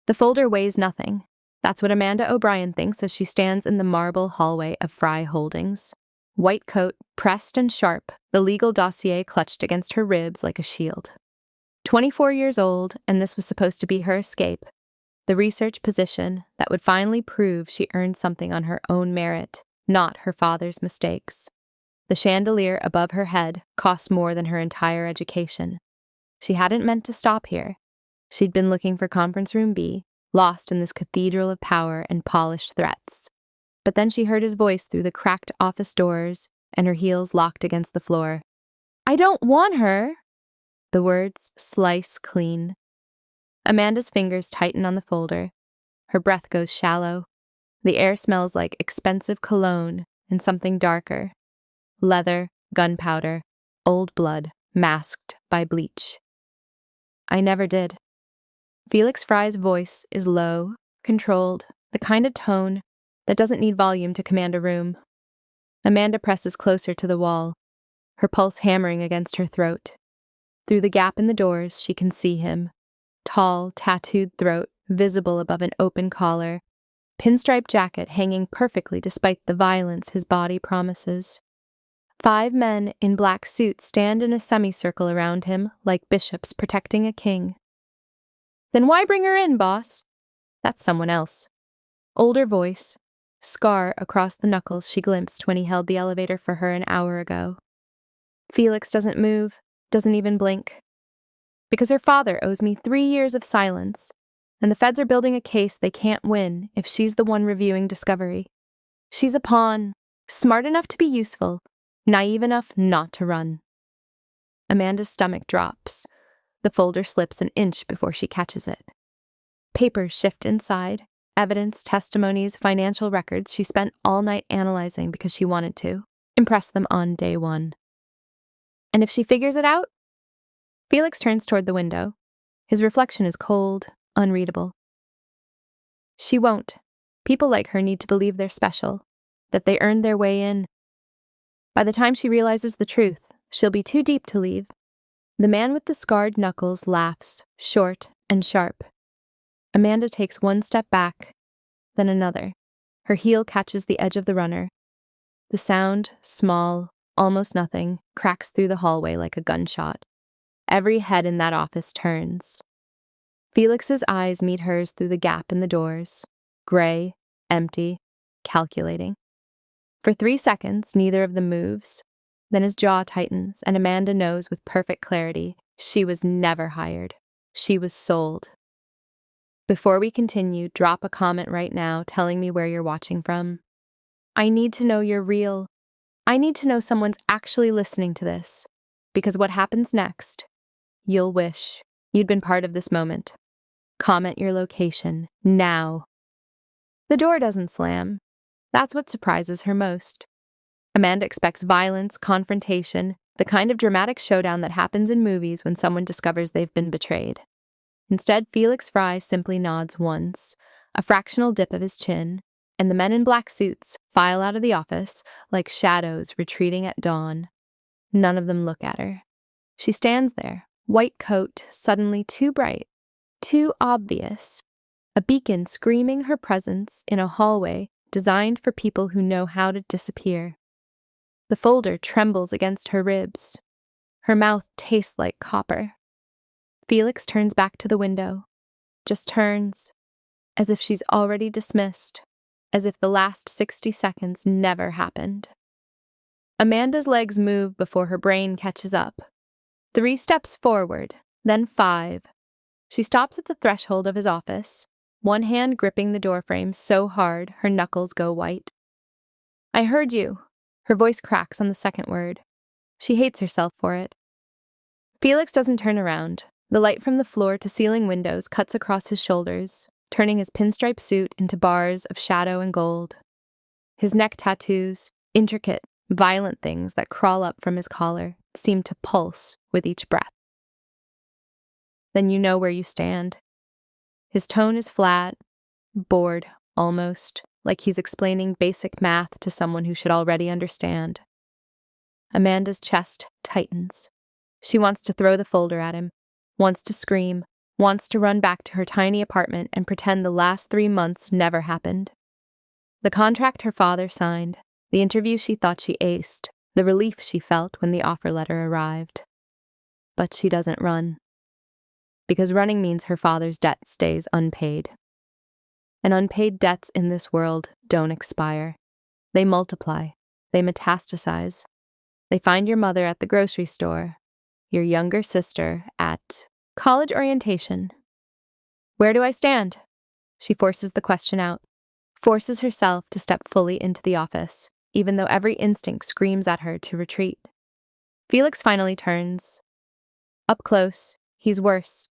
The folder weighs nothing. That's what Amanda O'Brien thinks as she stands in the marble hallway of Fry Holdings. White coat, pressed and sharp, the legal dossier clutched against her ribs like a shield. 24 years old, and this was supposed to be her escape. The research position that would finally prove she earned something on her own merit, not her father's mistakes. The chandelier above her head cost more than her entire education. She hadn't meant to stop here. She'd been looking for Conference Room B, lost in this cathedral of power and polished threats. But then she heard his voice through the cracked office doors, and her heels locked against the floor. "I don't want her!" The words slice clean. Amanda's fingers tighten on the folder. Her breath goes shallow. The air smells like expensive cologne and something darker. Leather, gunpowder, old blood, masked by bleach. "I never did." Felix Fry's voice is low, controlled, the kind of tone that doesn't need volume to command a room. Amanda presses closer to the wall, her pulse hammering against her throat. Through the gap in the doors, she can see him. Tall, tattooed throat, visible above an open collar. Pinstripe jacket hanging perfectly despite the violence his body promises. 5 men in black suits stand in a semicircle around him like bishops protecting a king. "Then why bring her in, boss?" That's someone else. Older voice, scar across the knuckles she glimpsed when he held the elevator for her an hour ago. Felix doesn't move, doesn't even blink. "Because her father owes me 3 years of silence, and the feds are building a case they can't win if she's the one reviewing discovery. She's a pawn, smart enough to be useful, naive enough not to run." Amanda's stomach drops. The folder slips an inch before she catches it. Papers shift inside, evidence, testimonies, financial records she spent all night analyzing because she wanted to. Impress them on day 1. And if she figures it out? Felix turns toward the window. His reflection is cold, unreadable. She won't. People like her need to believe they're special, that they earned their way in. By the time she realizes the truth, she'll be too deep to leave. The man with the scarred knuckles laughs, short and sharp. Amanda takes 1 step back, then another. Her heel catches the edge of the runner. The sound, small, almost nothing, cracks through the hallway like a gunshot. Every head in that office turns. Felix's eyes meet hers through the gap in the doors. Gray, empty, calculating. For 3 seconds, neither of them moves. Then his jaw tightens, and Amanda knows with perfect clarity she was never hired. She was sold. Before we continue, drop a comment right now telling me where you're watching from. I need to know you're real. I need to know someone's actually listening to this, because what happens next, you'll wish you'd been part of this moment. Comment your location, now. The door doesn't slam. That's what surprises her most. Amanda expects violence, confrontation, the kind of dramatic showdown that happens in movies when someone discovers they've been betrayed. Instead, Felix Fry simply nods once, a fractional dip of his chin, and the men in black suits file out of the office like shadows retreating at dawn. None of them look at her. She stands there, white coat suddenly too bright, too obvious, a beacon screaming her presence in a hallway designed for people who know how to disappear. The folder trembles against her ribs. Her mouth tastes like copper. Felix turns back to the window, just turns, as if she's already dismissed, as if the last 60 seconds never happened. Amanda's legs move before her brain catches up. 3 steps forward, then 5. She stops at the threshold of his office, one hand gripping the doorframe so hard her knuckles go white. "I heard you." Her voice cracks on the second word. She hates herself for it. Felix doesn't turn around. The light from the floor to ceiling windows cuts across his shoulders, turning his pinstripe suit into bars of shadow and gold. His neck tattoos, intricate, violent things that crawl up from his collar, seem to pulse with each breath. "Then you know where you stand." His tone is flat, bored, almost, like he's explaining basic math to someone who should already understand. Amanda's chest tightens. She wants to throw the folder at him, wants to scream, wants to run back to her tiny apartment and pretend the last 3 months never happened. The contract her father signed, the interview she thought she aced, the relief she felt when the offer letter arrived. But she doesn't run. Because running means her father's debt stays unpaid. And unpaid debts in this world don't expire. They multiply. They metastasize. They find your mother at the grocery store, your younger sister at college orientation. Where do I stand? She forces the question out, forces herself to step fully into the office, even though every instinct screams at her to retreat. Felix finally turns. Up close, he's worse.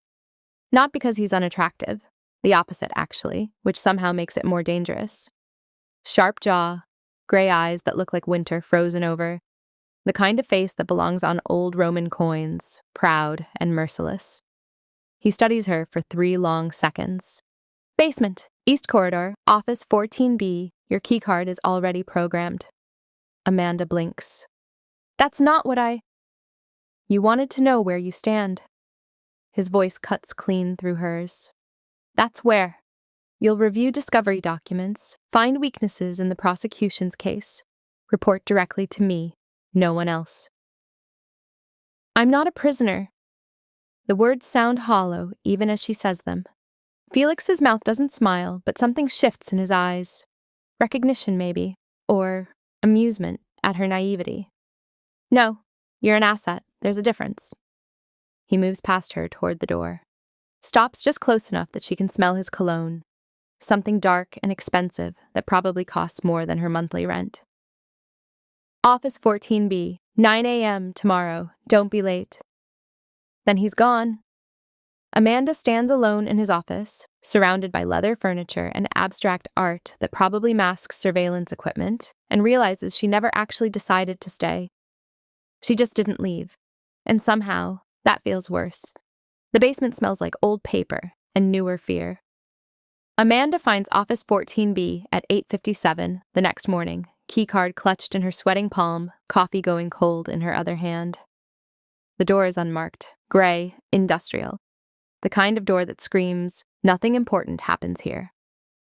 Not because he's unattractive, the opposite actually, which somehow makes it more dangerous. Sharp jaw, gray eyes that look like winter frozen over, the kind of face that belongs on old Roman coins, proud and merciless. He studies her for 3 long seconds. Basement, East Corridor, Office 14B, your keycard is already programmed. Amanda blinks. That's not what You wanted to know where you stand. His voice cuts clean through hers. That's where. You'll review discovery documents, find weaknesses in the prosecution's case, report directly to me, no one else. I'm not a prisoner. The words sound hollow even as she says them. Felix's mouth doesn't smile, but something shifts in his eyes. Recognition, maybe, or amusement at her naivety. No, you're an asset. There's a difference. He moves past her toward the door. Stops just close enough that she can smell his cologne. Something dark and expensive that probably costs more than her monthly rent. Office 14B, 9 a.m. tomorrow. Don't be late. Then he's gone. Amanda stands alone in his office, surrounded by leather furniture and abstract art that probably masks surveillance equipment, and realizes she never actually decided to stay. She just didn't leave. And somehow, that feels worse. The basement smells like old paper and newer fear. Amanda finds Office 14B at 8:57 the next morning, keycard clutched in her sweating palm, coffee going cold in her other hand. The door is unmarked, gray, industrial. The kind of door that screams, nothing important happens here.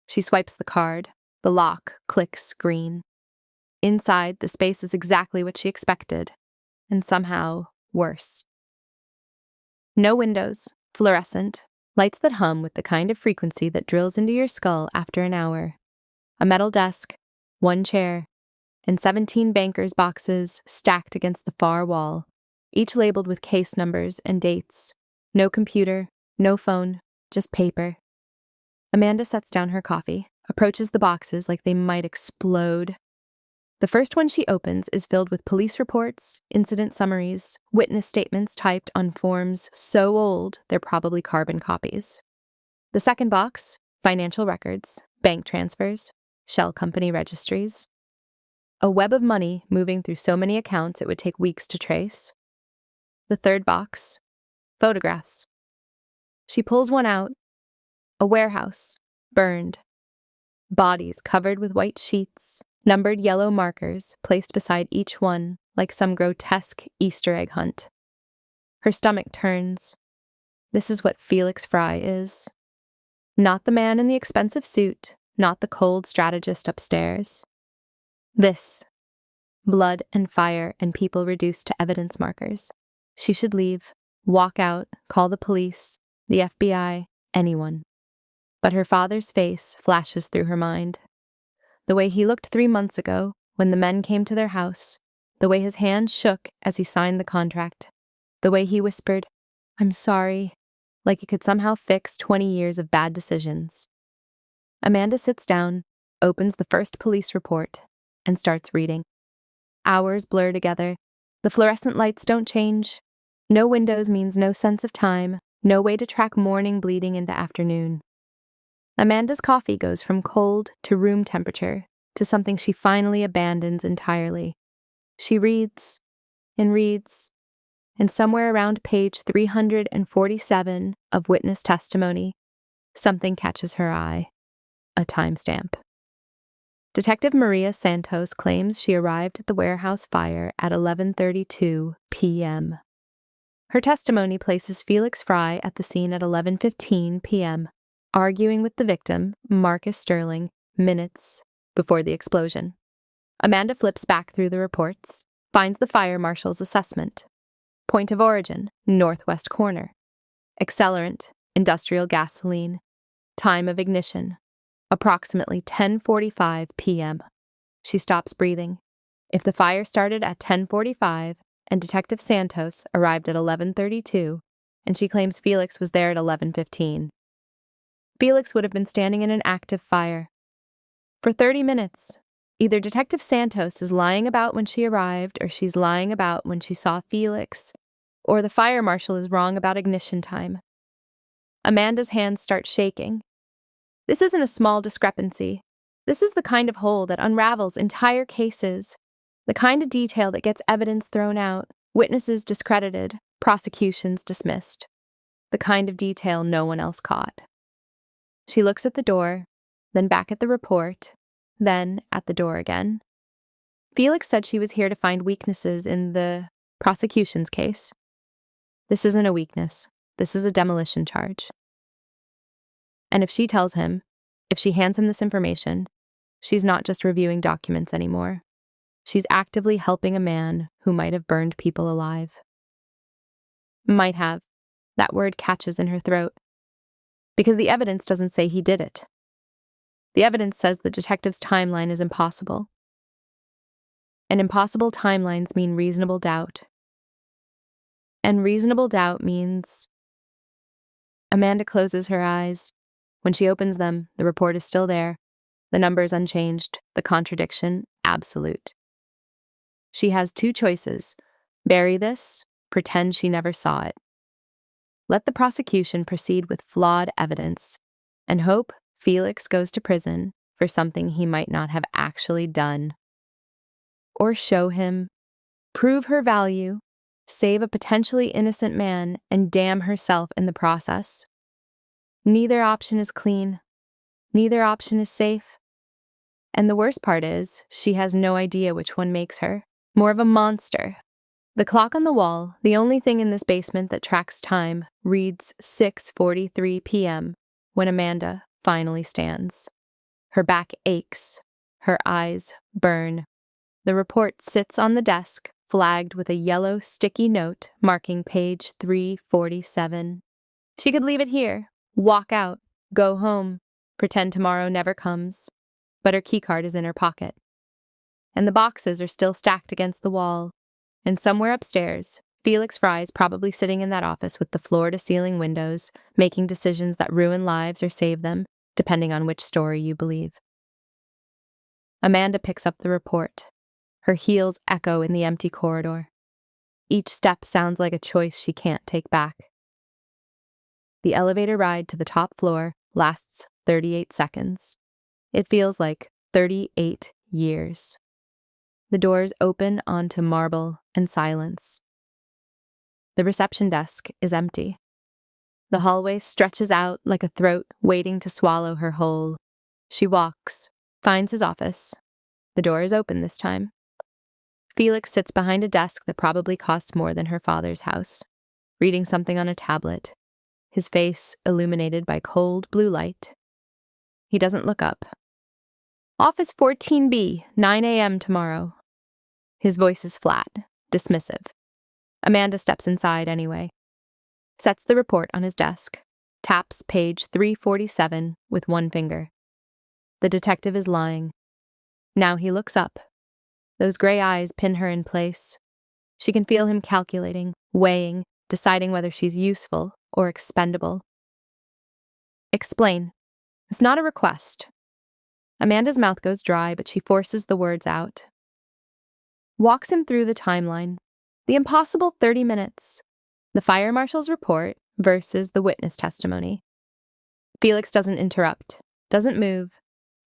She swipes the card. The lock clicks green. Inside, the space is exactly what she expected, and somehow worse. No windows, fluorescent, lights that hum with the kind of frequency that drills into your skull after an hour. A metal desk, 1 chair, and 17 bankers' boxes stacked against the far wall, each labeled with case numbers and dates. No computer, no phone, just paper. Amanda sets down her coffee, approaches the boxes like they might explode. The first one she opens is filled with police reports, incident summaries, witness statements typed on forms so old they're probably carbon copies. The second box, financial records, bank transfers, shell company registries. A web of money moving through so many accounts it would take weeks to trace. The third box, photographs. She pulls one out. A warehouse, burned. Bodies covered with white sheets, numbered yellow markers placed beside each one like some grotesque Easter egg hunt. Her stomach turns. This is what Felix Fry is. Not the man in the expensive suit, not the cold strategist upstairs. This. Blood and fire and people reduced to evidence markers. She should leave, walk out, call the police, the FBI, anyone. But her father's face flashes through her mind. The way he looked 3 months ago, when the men came to their house, the way his hand shook as he signed the contract, the way he whispered, "I'm sorry," like it could somehow fix 20 years of bad decisions. Amanda sits down, opens the first police report, and starts reading. Hours blur together. The fluorescent lights don't change. No windows means no sense of time, no way to track morning bleeding into afternoon. Amanda's coffee goes from cold to room temperature to something she finally abandons entirely. She reads, and somewhere around page 347 of witness testimony, something catches her eye. A timestamp. Detective Maria Santos claims she arrived at the warehouse fire at 11:32 p.m. Her testimony places Felix Fry at the scene at 11:15 p.m., arguing with the victim, Marcus Sterling, minutes before the explosion. Amanda flips back through the reports, finds the fire marshal's assessment. Point of origin, northwest corner. Accelerant, industrial gasoline. Time of ignition, approximately 10:45 p.m. She stops breathing. If the fire started at 10:45 and Detective Santos arrived at 11:32, and she claims Felix was there at 11:15, Felix would have been standing in an active fire. For 30 minutes, either Detective Santos is lying about when she arrived, or she's lying about when she saw Felix, or the fire marshal is wrong about ignition time. Amanda's hands start shaking. This isn't a small discrepancy. This is the kind of hole that unravels entire cases, the kind of detail that gets evidence thrown out, witnesses discredited, prosecutions dismissed, the kind of detail no one else caught. She looks at the door, then back at the report, then at the door again. Felix said she was here to find weaknesses in the prosecution's case. This isn't a weakness. This is a demolition charge. And if she tells him, if she hands him this information, she's not just reviewing documents anymore. She's actively helping a man who might have burned people alive. Might have. That word catches in her throat. Because the evidence doesn't say he did it. The evidence says the detective's timeline is impossible. And impossible timelines mean reasonable doubt. And reasonable doubt means... Amanda closes her eyes. When she opens them, the report is still there, the numbers unchanged, the contradiction absolute. She has two choices: bury this, pretend she never saw it. Let the prosecution proceed with flawed evidence, and hope Felix goes to prison for something he might not have actually done. Or show him, prove her value, save a potentially innocent man, and damn herself in the process. Neither option is clean. Neither option is safe. And the worst part is, she has no idea which one makes her more of a monster. The clock on the wall, the only thing in this basement that tracks time, reads 6:43 p.m. when Amanda finally stands. Her back aches. Her eyes burn. The report sits on the desk, flagged with a yellow sticky note marking page 347. She could leave it here, walk out, go home, pretend tomorrow never comes. But her keycard is in her pocket. And the boxes are still stacked against the wall. And somewhere upstairs, Felix Fry is probably sitting in that office with the floor-to-ceiling windows, making decisions that ruin lives or save them, depending on which story you believe. Amanda picks up the report. Her heels echo in the empty corridor. Each step sounds like a choice she can't take back. The elevator ride to the top floor lasts 38 seconds. It feels like 38 years. The doors open onto marble and silence. The reception desk is empty. The hallway stretches out like a throat waiting to swallow her whole. She walks, finds his office. The door is open this time. Felix sits behind a desk that probably cost more than her father's house, reading something on a tablet, his face illuminated by cold blue light. He doesn't look up. Office 14B, 9 a.m. tomorrow. His voice is flat, dismissive. Amanda steps inside anyway. Sets the report on his desk. Taps page 347 with one finger. The detective is lying. Now he looks up. Those gray eyes pin her in place. She can feel him calculating, weighing, deciding whether she's useful or expendable. Explain. It's not a request. Amanda's mouth goes dry, but she forces the words out. Walks him through the timeline. The impossible 30 minutes. The fire marshal's report versus the witness testimony. Felix doesn't interrupt, doesn't move,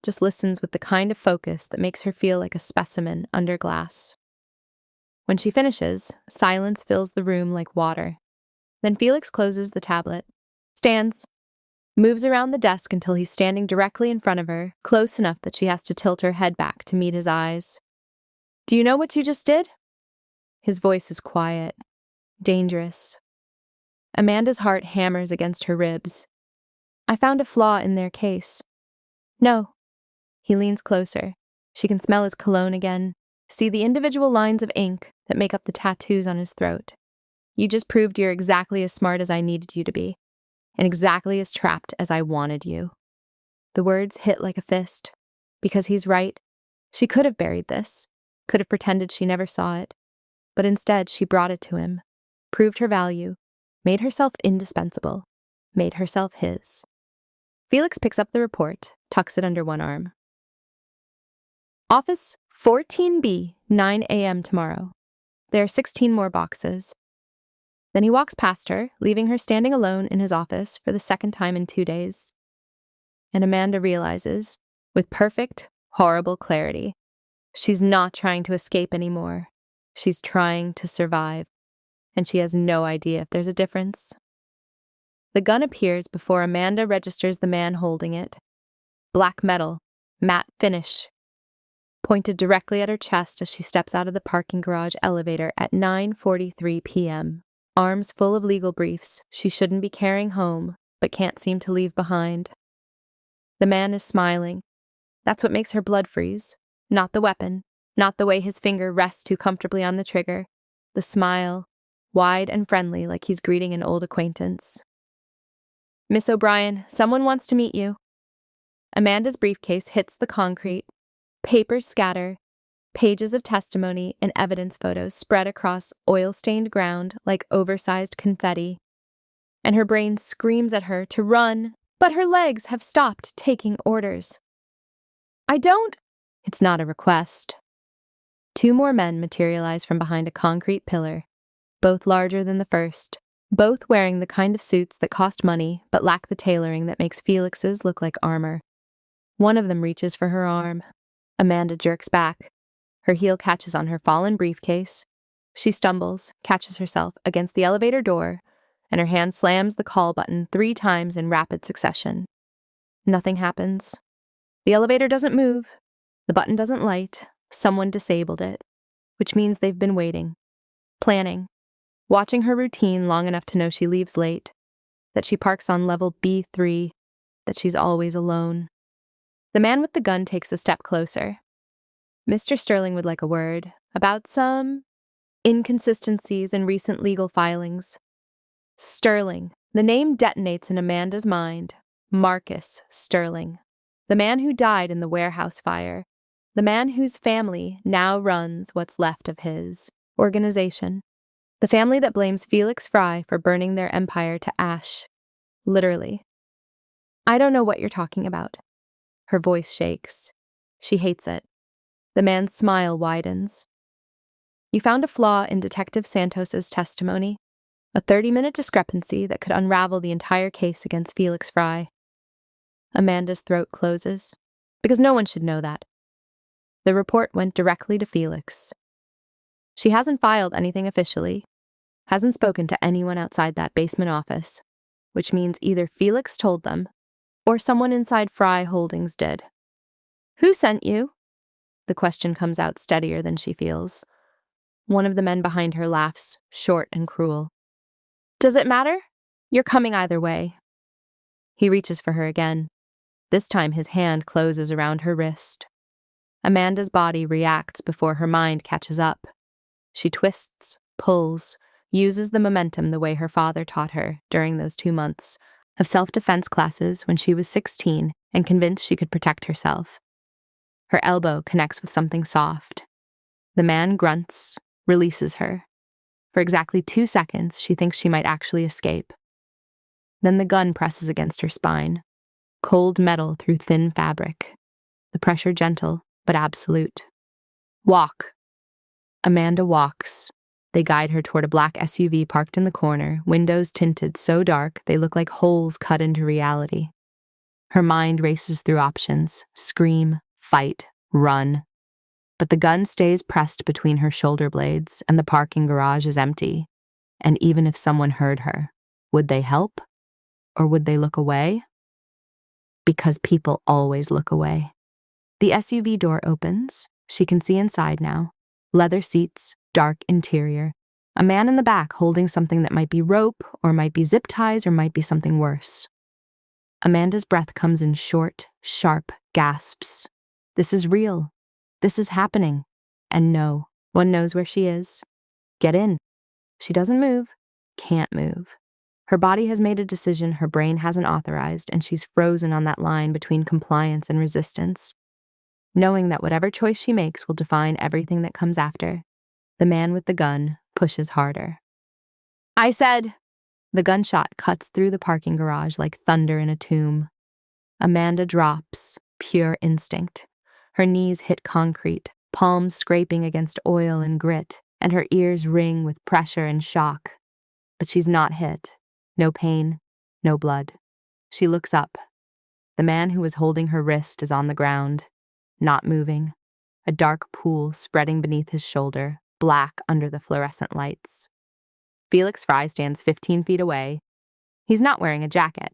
just listens with the kind of focus that makes her feel like a specimen under glass. When she finishes, silence fills the room like water. Then Felix closes the tablet, stands, moves around the desk until he's standing directly in front of her, close enough that she has to tilt her head back to meet his eyes. Do you know what you just did? His voice is quiet, dangerous, Amanda's heart hammers against her ribs. I found a flaw in their case. No. He leans closer. She can smell his cologne again, see the individual lines of ink that make up the tattoos on his throat. You just proved you're exactly as smart as I needed you to be, and exactly as trapped as I wanted you. The words hit like a fist. Because he's right. She could have buried this, could have pretended she never saw it, but instead she brought it to him, proved her value, made herself indispensable, made herself his. Felix picks up the report, tucks it under one arm. Office 14B, 9 a.m. tomorrow. There are 16 more boxes. Then he walks past her, leaving her standing alone in his office for the second time in 2 days. And Amanda realizes, with perfect, horrible clarity, she's not trying to escape anymore. She's trying to survive. And she has no idea if there's a difference. The gun appears before Amanda registers the man holding it. Black metal, matte finish, pointed directly at her chest as she steps out of the parking garage elevator at 9:43 p.m. Arms full of legal briefs she shouldn't be carrying home, but can't seem to leave behind. The man is smiling. That's what makes her blood freeze. Not the weapon, not the way his finger rests too comfortably on the trigger. The smile, wide and friendly like he's greeting an old acquaintance. Miss O'Brien, someone wants to meet you. Amanda's briefcase hits the concrete. Papers scatter. Pages of testimony and evidence photos spread across oil-stained ground like oversized confetti. And her brain screams at her to run, but her legs have stopped taking orders. I don't. It's not a request. 2 more men materialize from behind a concrete pillar, both larger than the first, both wearing the kind of suits that cost money but lack the tailoring that makes Felix's look like armor. One of them reaches for her arm. Amanda jerks back. Her heel catches on her fallen briefcase. She stumbles, catches herself against the elevator door, and her hand slams the call button 3 times in rapid succession. Nothing happens. The elevator doesn't move. The button doesn't light. Someone disabled it, which means they've been waiting, planning, watching her routine long enough to know she leaves late, that she parks on level B3, that she's always alone. The man with the gun takes a step closer. Mr. Sterling would like a word about some inconsistencies in recent legal filings. Sterling. The name detonates in Amanda's mind. Marcus Sterling. The man who died in the warehouse fire. The man whose family now runs what's left of his organization. The family that blames Felix Fry for burning their empire to ash. Literally. I don't know what you're talking about. Her voice shakes. She hates it. The man's smile widens. You found a flaw in Detective Santos's testimony, a 30-minute discrepancy that could unravel the entire case against Felix Fry. Amanda's throat closes, because no one should know that. The report went directly to Felix. She hasn't filed anything officially, hasn't spoken to anyone outside that basement office, which means either Felix told them, or someone inside Fry Holdings did. Who sent you? The question comes out steadier than she feels. One of the men behind her laughs, short and cruel. Does it matter? You're coming either way. He reaches for her again. This time his hand closes around her wrist. Amanda's body reacts before her mind catches up. She twists, pulls, uses the momentum the way her father taught her during those 2 months of self-defense classes when she was 16 and convinced she could protect herself. Her elbow connects with something soft. The man grunts, releases her. For exactly 2 seconds, she thinks she might actually escape. Then the gun presses against her spine. Cold metal through thin fabric. The pressure gentle, but absolute. Walk. Amanda walks. They guide her toward a black SUV parked in the corner, windows tinted so dark they look like holes cut into reality. Her mind races through options. Scream, fight, run. But the gun stays pressed between her shoulder blades, and the parking garage is empty. And even if someone heard her, would they help? Or would they look away? Because people always look away. The SUV door opens. She can see inside now. Leather seats, dark interior. A man in the back holding something that might be rope, or might be zip ties, or might be something worse. Amanda's breath comes in short, sharp gasps. This is real. This is happening. And no, one knows where she is. Get in. She doesn't move. Can't move. Her body has made a decision her brain hasn't authorized, and she's frozen on that line between compliance and resistance. Knowing that whatever choice she makes will define everything that comes after, the man with the gun pushes harder. I said, the gunshot cuts through the parking garage like thunder in a tomb. Amanda drops, pure instinct. Her knees hit concrete, palms scraping against oil and grit, and her ears ring with pressure and shock. But she's not hit. No pain, no blood. She looks up. The man who was holding her wrist is on the ground, not moving. A dark pool spreading beneath his shoulder, black under the fluorescent lights. Felix Fry stands 15 feet away. He's not wearing a jacket,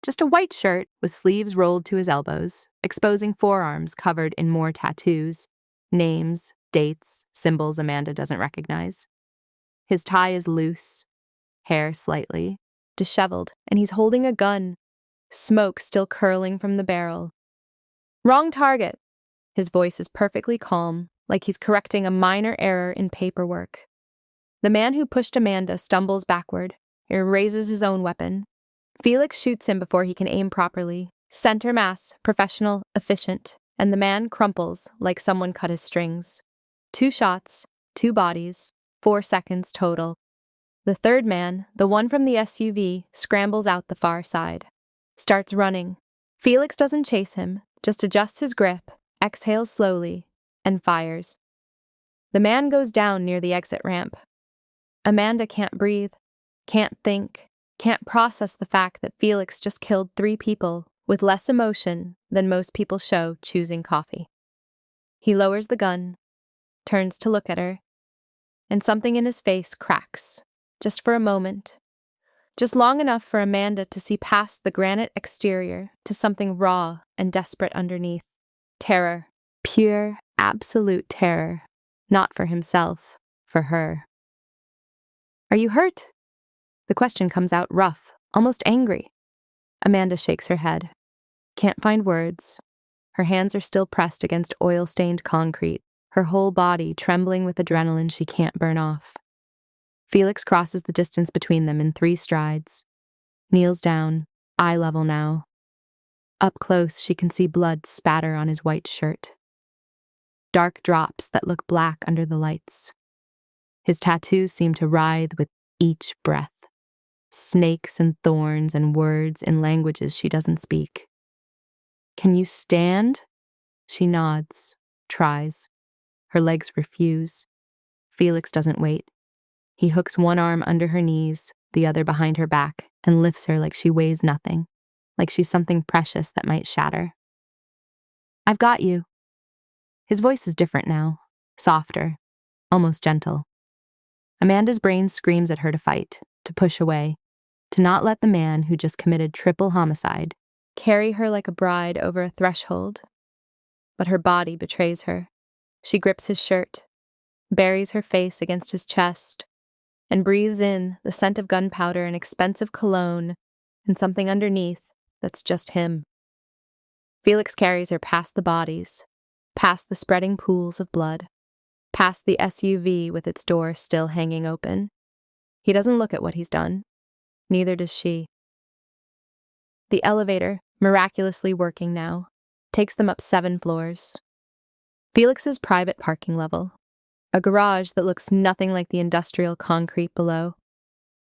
just a white shirt with sleeves rolled to his elbows, exposing forearms covered in more tattoos, names, dates, symbols Amanda doesn't recognize. His tie is loose, hair slightly disheveled, and he's holding a gun, smoke still curling from the barrel. Wrong target. His voice is perfectly calm, like he's correcting a minor error in paperwork. The man who pushed Amanda stumbles backward, raises his own weapon. Felix shoots him before he can aim properly. Center mass, professional, efficient, and the man crumples like someone cut his strings. 2 shots, 2 bodies, 4 seconds total. The third man, the one from the SUV, scrambles out the far side. Starts running. Felix doesn't chase him, just adjusts his grip, exhales slowly, and fires. The man goes down near the exit ramp. Amanda can't breathe, can't think, can't process the fact that Felix just killed 3 people with less emotion than most people show choosing coffee. He lowers the gun, turns to look at her, and something in his face cracks, just for a moment, just long enough for Amanda to see past the granite exterior to something raw and desperate underneath. Terror, pure, absolute terror, not for himself, for her. Are you hurt? The question comes out rough, almost angry. Amanda shakes her head. Can't find words. Her hands are still pressed against oil-stained concrete, her whole body trembling with adrenaline she can't burn off. Felix crosses the distance between them in 3 strides. Kneels down, eye level now. Up close, she can see blood spatter on his white shirt. Dark drops that look black under the lights. His tattoos seem to writhe with each breath. Snakes and thorns and words in languages she doesn't speak. Can you stand? She nods, tries. Her legs refuse. Felix doesn't wait. He hooks one arm under her knees, the other behind her back, and lifts her like she weighs nothing, like she's something precious that might shatter. I've got you. His voice is different now, softer, almost gentle. Amanda's brain screams at her to fight, to push away, to not let the man who just committed triple homicide carry her like a bride over a threshold. But her body betrays her. She grips his shirt, buries her face against his chest, and breathes in the scent of gunpowder and expensive cologne and something underneath that's just him. Felix carries her past the bodies, past the spreading pools of blood, past the SUV with its door still hanging open. He doesn't look at what he's done. Neither does she. The elevator, miraculously working now, takes them up 7 floors. Felix's private parking level. A garage that looks nothing like the industrial concrete below.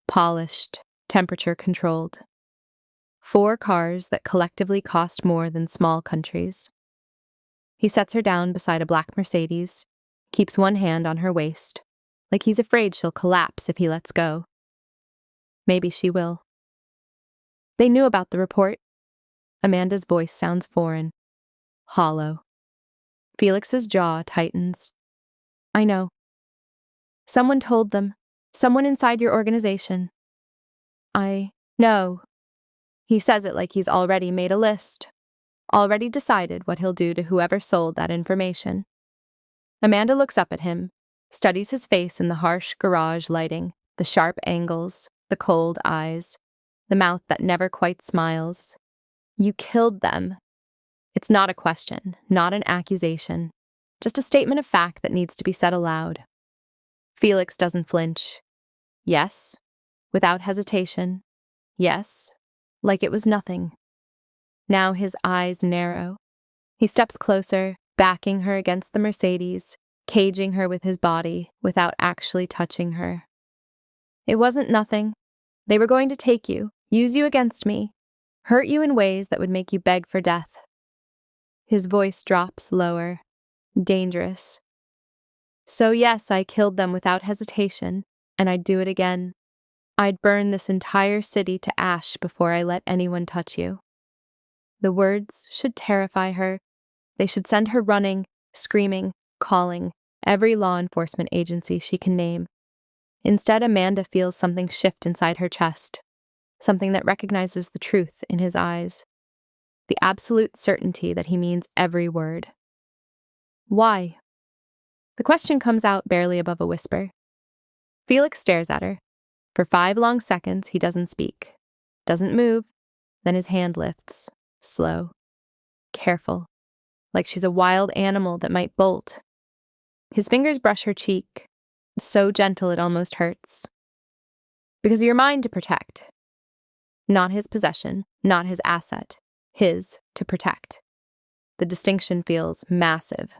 Polished, temperature-controlled. 4 cars that collectively cost more than small countries. He sets her down beside a black Mercedes, keeps one hand on her waist, like he's afraid she'll collapse if he lets go. Maybe she will. They knew about the report. Amanda's voice sounds foreign, hollow. Felix's jaw tightens. I know. Someone told them. Someone inside your organization. I know. He says it like he's already made a list. Already decided what he'll do to whoever sold that information. Amanda looks up at him, studies his face in the harsh garage lighting, the sharp angles, the cold eyes, the mouth that never quite smiles. You killed them. It's not a question, not an accusation, just a statement of fact that needs to be said aloud. Felix doesn't flinch. Yes, without hesitation. Yes, like it was nothing. Now his eyes narrow. He steps closer, backing her against the Mercedes, caging her with his body without actually touching her. It wasn't nothing. They were going to take you, use you against me, hurt you in ways that would make you beg for death. His voice drops lower, dangerous. So yes, I killed them without hesitation, and I'd do it again. I'd burn this entire city to ash before I let anyone touch you. The words should terrify her. They should send her running, screaming, calling every law enforcement agency she can name. Instead, Amanda feels something shift inside her chest, something that recognizes the truth in his eyes, the absolute certainty that he means every word. Why? The question comes out barely above a whisper. Felix stares at her. For 5 long seconds, he doesn't speak, doesn't move, then his hand lifts, slow, careful, like she's a wild animal that might bolt. His fingers brush her cheek, so gentle it almost hurts. Because you're mine to protect. Not his possession, not his asset, his to protect. The distinction feels massive.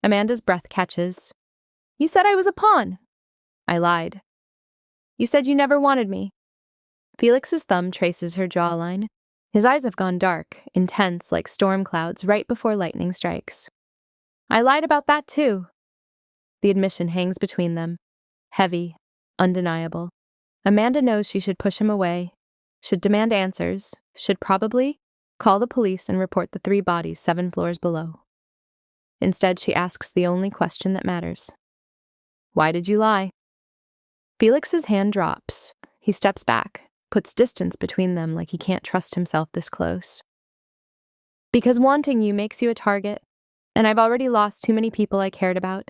Amanda's breath catches. You said I was a pawn. I lied. You said you never wanted me. Felix's thumb traces her jawline. His eyes have gone dark, intense like storm clouds right before lightning strikes. I lied about that too. The admission hangs between them, heavy, undeniable. Amanda knows she should push him away, should demand answers, should probably call the police and report the 3 bodies 7 floors below. Instead, she asks the only question that matters. Why did you lie? Felix's hand drops. He steps back, puts distance between them like he can't trust himself this close. Because wanting you makes you a target, and I've already lost too many people I cared about.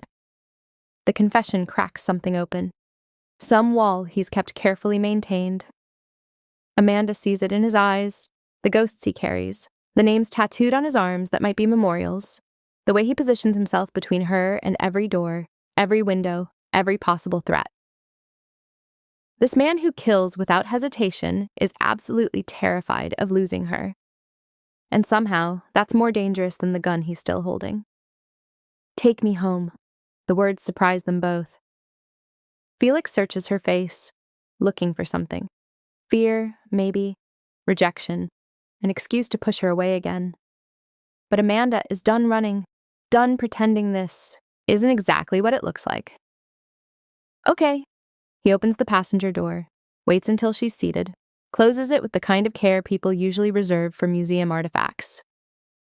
The confession cracks something open. Some wall he's kept carefully maintained. Amanda sees it in his eyes, the ghosts he carries, the names tattooed on his arms that might be memorials, the way he positions himself between her and every door, every window, every possible threat. This man who kills without hesitation is absolutely terrified of losing her. And somehow, that's more dangerous than the gun he's still holding. Take me home. The words surprise them both. Felix searches her face, looking for something. Fear, maybe. Rejection. An excuse to push her away again. But Amanda is done running, done pretending this isn't exactly what it looks like. Okay. He opens the passenger door, waits until she's seated, closes it with the kind of care people usually reserve for museum artifacts.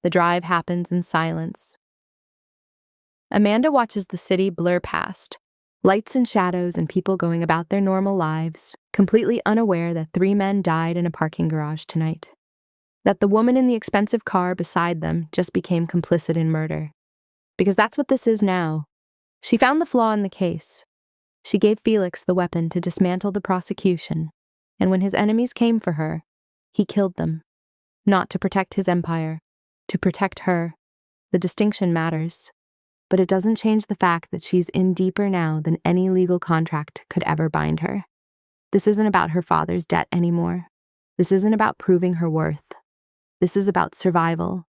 The drive happens in silence. Amanda watches the city blur past, lights and shadows and people going about their normal lives, completely unaware that 3 men died in a parking garage tonight. That the woman in the expensive car beside them just became complicit in murder. Because that's what this is now. She found the flaw in the case. She gave Felix the weapon to dismantle the prosecution, and when his enemies came for her, he killed them. Not to protect his empire, to protect her. The distinction matters, but it doesn't change the fact that she's in deeper now than any legal contract could ever bind her. This isn't about her father's debt anymore. This isn't about proving her worth. This is about survival.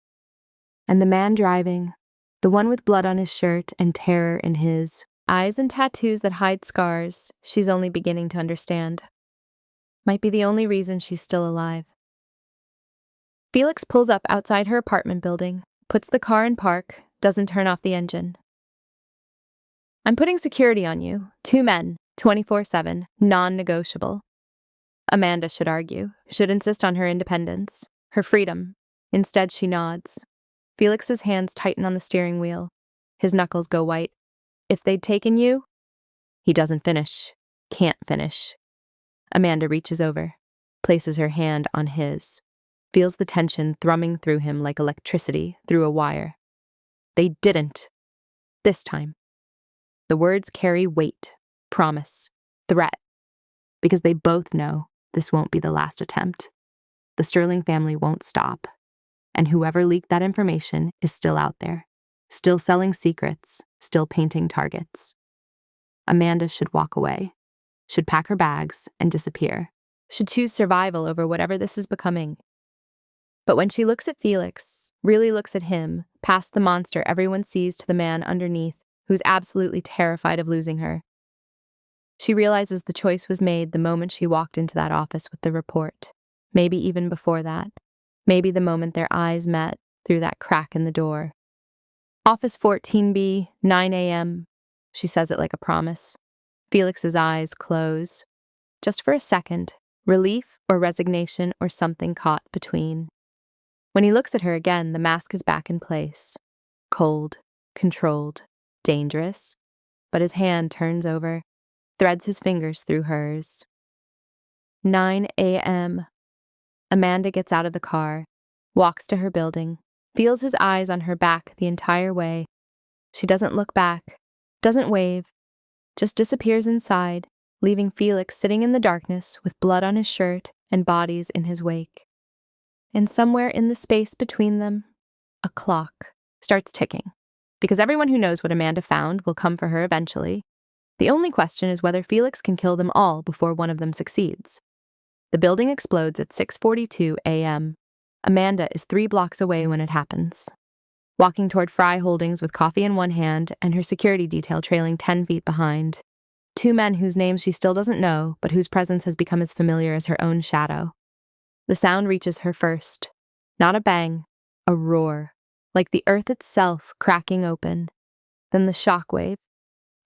And the man driving, the one with blood on his shirt and terror in his eyes and tattoos that hide scars she's only beginning to understand, might be the only reason she's still alive. Felix pulls up outside her apartment building, puts the car in park, doesn't turn off the engine. I'm putting security on you, 2 men, 24/7, non-negotiable. Amanda should argue, should insist on her independence, her freedom. Instead, she nods. Felix's hands tighten on the steering wheel. His knuckles go white. If they'd taken you? He doesn't finish. Can't finish. Amanda reaches over, places her hand on his, feels the tension thrumming through him like electricity through a wire. They didn't. This time. The words carry weight, promise, threat, because they both know this won't be the last attempt. The Sterling family won't stop, and whoever leaked that information is still out there, still selling secrets, still painting targets. Amanda should walk away, should pack her bags and disappear, should choose survival over whatever this is becoming. But when she looks at Felix, really looks at him, past the monster everyone sees to the man underneath, who's absolutely terrified of losing her, she realizes the choice was made the moment she walked into that office with the report. Maybe even before that. Maybe the moment their eyes met through that crack in the door. Office 14B, 9 a.m. She says it like a promise. Felix's eyes close. Just for a second, relief or resignation or something caught between. When he looks at her again, the mask is back in place. Cold, controlled, dangerous. But his hand turns over, threads his fingers through hers. 9 a.m. Amanda gets out of the car, walks to her building, feels his eyes on her back the entire way. She doesn't look back, doesn't wave, just disappears inside, leaving Felix sitting in the darkness with blood on his shirt and bodies in his wake. And somewhere in the space between them, a clock starts ticking, because everyone who knows what Amanda found will come for her eventually. The only question is whether Felix can kill them all before one of them succeeds. The building explodes at 6:42 a.m. Amanda is 3 blocks away when it happens. Walking toward Fry Holdings with coffee in one hand and her security detail trailing 10 feet behind. 2 men whose names she still doesn't know, but whose presence has become as familiar as her own shadow. The sound reaches her first. Not a bang, a roar, like the earth itself cracking open. Then the shockwave.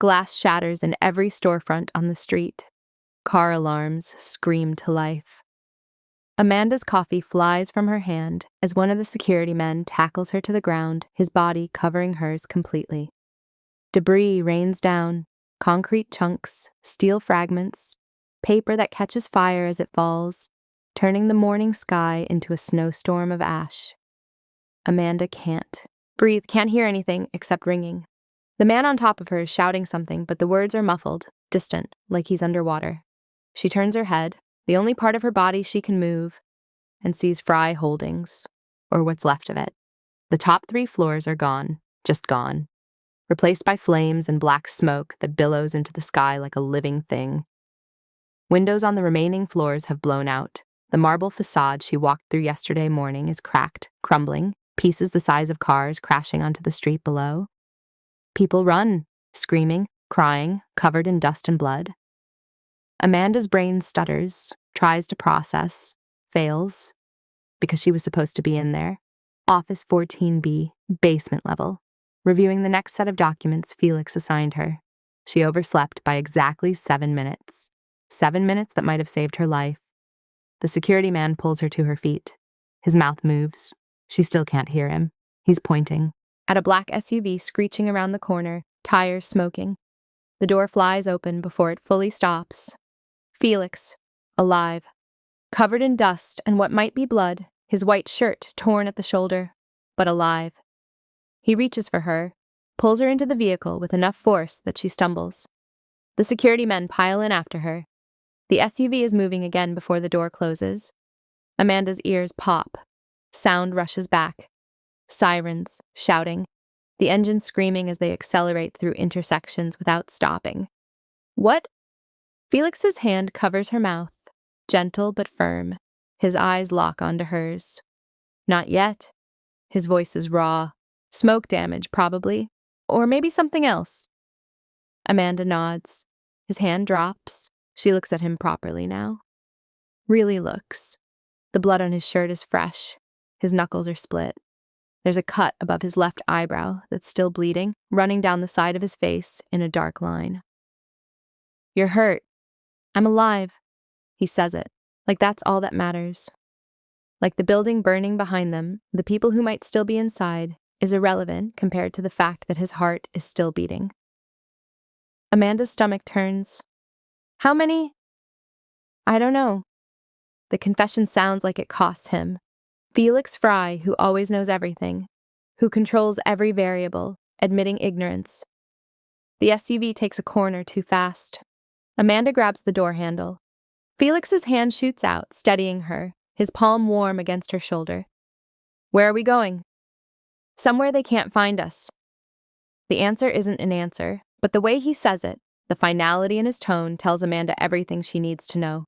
Glass shatters in every storefront on the street. Car alarms scream to life. Amanda's coffee flies from her hand as one of the security men tackles her to the ground, his body covering hers completely. Debris rains down, concrete chunks, steel fragments, paper that catches fire as it falls, turning the morning sky into a snowstorm of ash. Amanda can't breathe, can't hear anything except ringing. The man on top of her is shouting something, but the words are muffled, distant, like he's underwater. She turns her head, the only part of her body she can move, and sees Fry Holdings, or what's left of it. The top 3 floors are gone, just gone, replaced by flames and black smoke that billows into the sky like a living thing. Windows on the remaining floors have blown out. The marble facade she walked through yesterday morning is cracked, crumbling, pieces the size of cars crashing onto the street below. People run, screaming, crying, covered in dust and blood. Amanda's brain stutters, tries to process, fails, because she was supposed to be in there. Office 14B, basement level, reviewing the next set of documents Felix assigned her. She overslept by exactly 7 minutes. 7 minutes that might have saved her life. The security man pulls her to her feet. His mouth moves. She still can't hear him. He's pointing at a black SUV screeching around the corner, tires smoking. The door flies open before it fully stops. Felix, alive, covered in dust and what might be blood, his white shirt torn at the shoulder, but alive. He reaches for her, pulls her into the vehicle with enough force that she stumbles. The security men pile in after her. The SUV is moving again before the door closes. Amanda's ears pop. Sound rushes back. Sirens, shouting. The engine screaming as they accelerate through intersections without stopping. What? Felix's hand covers her mouth, gentle but firm. His eyes lock onto hers. Not yet. His voice is raw. Smoke damage, probably. Or maybe something else. Amanda nods. His hand drops. She looks at him properly now. Really looks. The blood on his shirt is fresh. His knuckles are split. There's a cut above his left eyebrow that's still bleeding, running down the side of his face in a dark line. You're hurt. I'm alive. He says it, like that's all that matters. Like the building burning behind them, the people who might still be inside, is irrelevant compared to the fact that his heart is still beating. Amanda's stomach turns. How many? I don't know. The confession sounds like it costs him. Felix Fry, who always knows everything, who controls every variable, admitting ignorance. The SUV takes a corner too fast. Amanda grabs the door handle. Felix's hand shoots out, steadying her, his palm warm against her shoulder. Where are we going? Somewhere they can't find us. The answer isn't an answer, but the way he says it, the finality in his tone, tells Amanda everything she needs to know.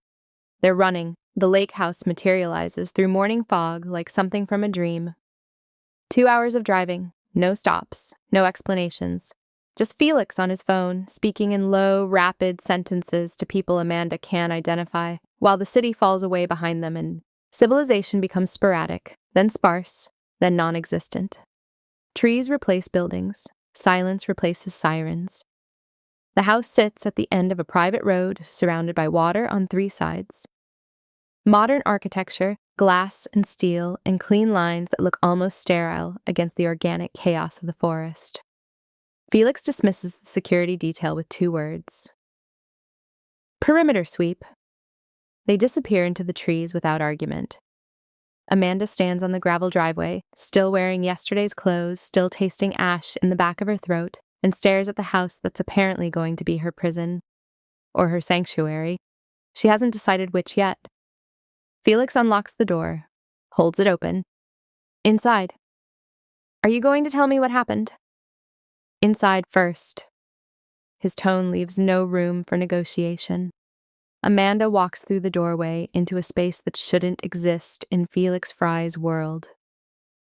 They're running. The lake house materializes through morning fog like something from a dream. 2 hours of driving, no stops, no explanations. Just Felix on his phone, speaking in low, rapid sentences to people Amanda can identify, while the city falls away behind them and civilization becomes sporadic, then sparse, then non-existent. Trees replace buildings. Silence replaces sirens. The house sits at the end of a private road, surrounded by water on 3 sides. Modern architecture, glass and steel, and clean lines that look almost sterile against the organic chaos of the forest. Felix dismisses the security detail with 2 words. Perimeter sweep. They disappear into the trees without argument. Amanda stands on the gravel driveway, still wearing yesterday's clothes, still tasting ash in the back of her throat, and stares at the house that's apparently going to be her prison. Or her sanctuary. She hasn't decided which yet. Felix unlocks the door, holds it open. Inside. Are you going to tell me what happened? Inside first. His tone leaves no room for negotiation. Amanda walks through the doorway into a space that shouldn't exist in Felix Fry's world.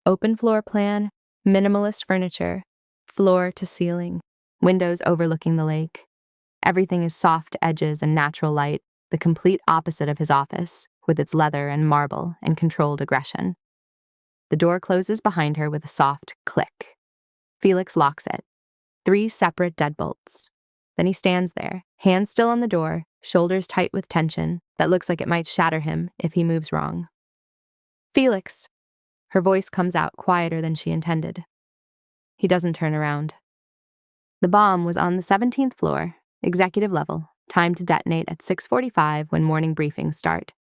Open floor plan, minimalist furniture, floor to ceiling, windows overlooking the lake. Everything is soft edges and natural light, the complete opposite of his office, with its leather and marble and controlled aggression. The door closes behind her with a soft click. Felix locks it. 3 separate deadbolts. Then he stands there, hands still on the door, shoulders tight with tension that looks like it might shatter him if he moves wrong. Felix. Her voice comes out quieter than she intended. He doesn't turn around. The bomb was on the 17th floor, executive level, timed to detonate at 6:45 when morning briefings start.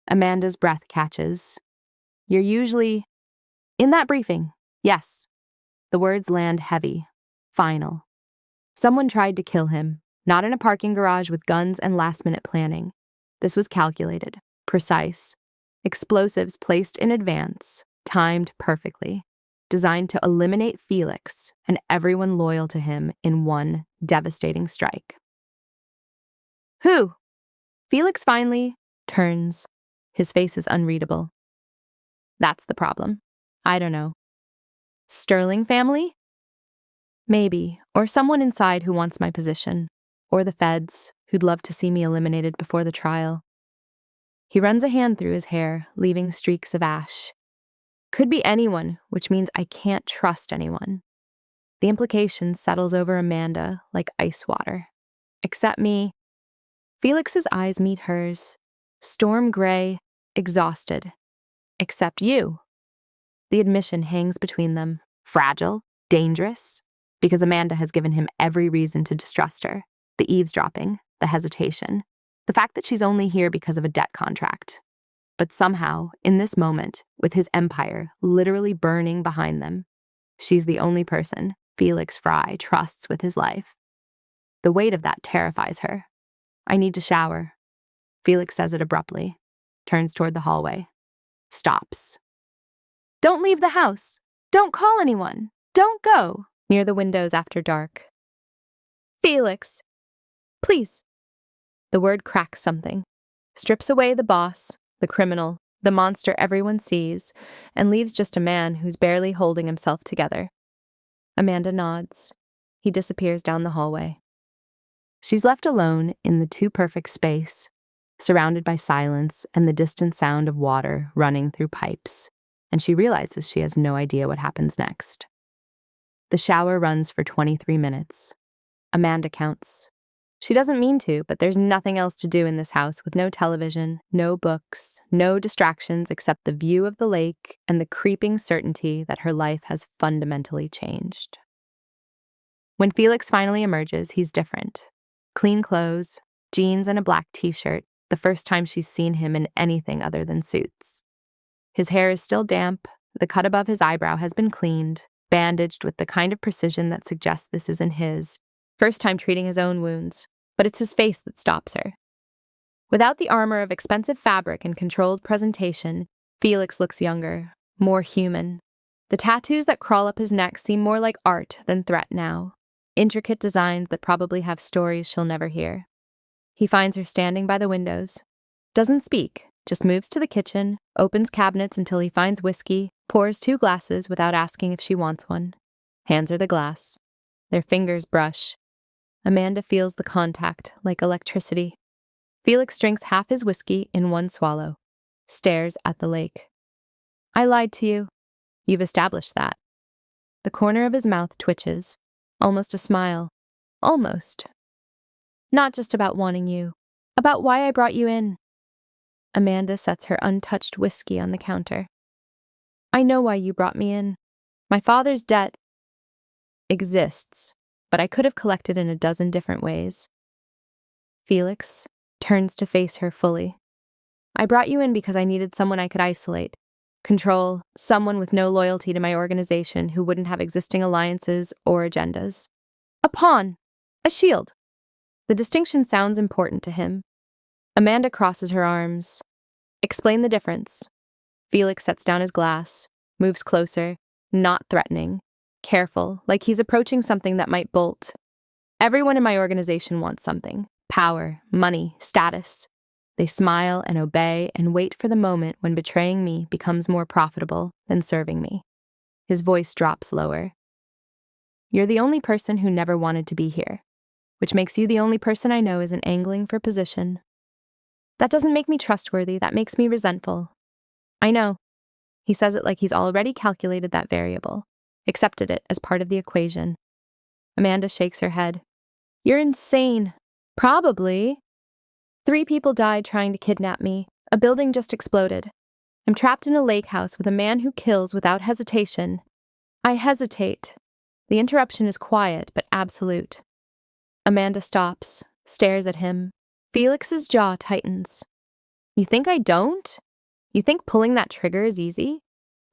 Amanda's breath catches. You're usually in that briefing. Yes. The words land heavy, final. Someone tried to kill him, not in a parking garage with guns and last-minute planning. This was calculated, precise. Explosives placed in advance, timed perfectly, designed to eliminate Felix and everyone loyal to him in one devastating strike. Who? Felix finally turns. His face is unreadable. That's the problem. I don't know. Sterling family? Maybe, or someone inside who wants my position, or the feds, who'd love to see me eliminated before the trial. He runs a hand through his hair, leaving streaks of ash. Could be anyone, which means I can't trust anyone. The implication settles over Amanda like ice water. Except me. Felix's eyes meet hers, storm gray, exhausted. Except you. The admission hangs between them, fragile, dangerous, because Amanda has given him every reason to distrust her. The eavesdropping, the hesitation, the fact that she's only here because of a debt contract. But somehow, in this moment, with his empire literally burning behind them, she's the only person Felix Fry trusts with his life. The weight of that terrifies her. I need to shower. Felix says it abruptly, turns toward the hallway, stops. Don't leave the house. Don't call anyone. Don't go. Near the windows after dark. Felix. Please. The word cracks something. Strips away the boss, the criminal, the monster everyone sees, and leaves just a man who's barely holding himself together. Amanda nods. He disappears down the hallway. She's left alone in the too perfect space, surrounded by silence and the distant sound of water running through pipes, and she realizes she has no idea what happens next. The shower runs for 23 minutes. Amanda counts. She doesn't mean to, but there's nothing else to do in this house with no television, no books, no distractions except the view of the lake and the creeping certainty that her life has fundamentally changed. When Felix finally emerges, he's different. Clean clothes, jeans and a black t-shirt, the first time she's seen him in anything other than suits. His hair is still damp, the cut above his eyebrow has been cleaned, bandaged with the kind of precision that suggests this isn't his, first time treating his own wounds, but it's his face that stops her. Without the armor of expensive fabric and controlled presentation, Felix looks younger, more human. The tattoos that crawl up his neck seem more like art than threat now, intricate designs that probably have stories she'll never hear. He finds her standing by the windows, doesn't speak, just moves to the kitchen, opens cabinets until he finds whiskey, pours 2 glasses without asking if she wants one, hands her the glass. Their fingers brush. Amanda feels the contact like electricity. Felix drinks half his whiskey in one swallow, stares at the lake. I lied to you. You've established that. The corner of his mouth twitches, almost a smile. Almost. Not just about wanting you, about why I brought you in. Amanda sets her untouched whiskey on the counter. I know why you brought me in. My father's debt exists, but I could have collected in a dozen different ways. Felix turns to face her fully. I brought you in because I needed someone I could isolate, control, someone with no loyalty to my organization who wouldn't have existing alliances or agendas. A pawn, a shield. The distinction sounds important to him. Amanda crosses her arms. Explain the difference. Felix sets down his glass, moves closer, not threatening, careful, like he's approaching something that might bolt. Everyone in my organization wants something. Power, money, status. They smile and obey and wait for the moment when betraying me becomes more profitable than serving me. His voice drops lower. You're the only person who never wanted to be here, which makes you the only person I know isn't angling for position. That doesn't make me trustworthy, that makes me resentful. I know. He says it like he's already calculated that variable, accepted it as part of the equation. Amanda shakes her head. You're insane. Probably. 3 people died trying to kidnap me. A building just exploded. I'm trapped in a lake house with a man who kills without hesitation. I hesitate. The interruption is quiet but absolute. Amanda stops, stares at him. Felix's jaw tightens. You think I don't? You think pulling that trigger is easy?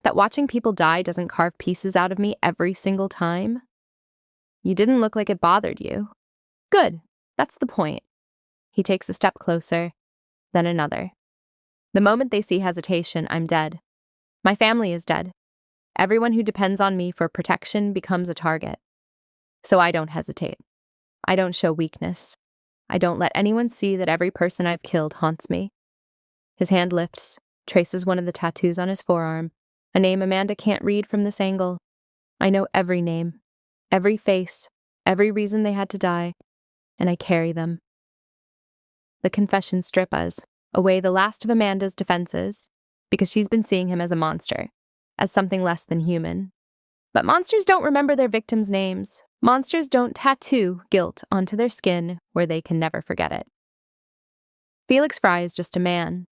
That watching people die doesn't carve pieces out of me every single time? You didn't look like it bothered you. Good. That's the point. He takes a step closer, then another. The moment they see hesitation, I'm dead. My family is dead. Everyone who depends on me for protection becomes a target. So I don't hesitate. I don't show weakness. I don't let anyone see that every person I've killed haunts me. His hand lifts, traces one of the tattoos on his forearm, a name Amanda can't read from this angle. I know every name, every face, every reason they had to die, and I carry them. The confession strips us away the last of Amanda's defenses, because she's been seeing him as a monster, as something less than human. But monsters don't remember their victims' names. Monsters don't tattoo guilt onto their skin where they can never forget it. Felix Fry is just a man,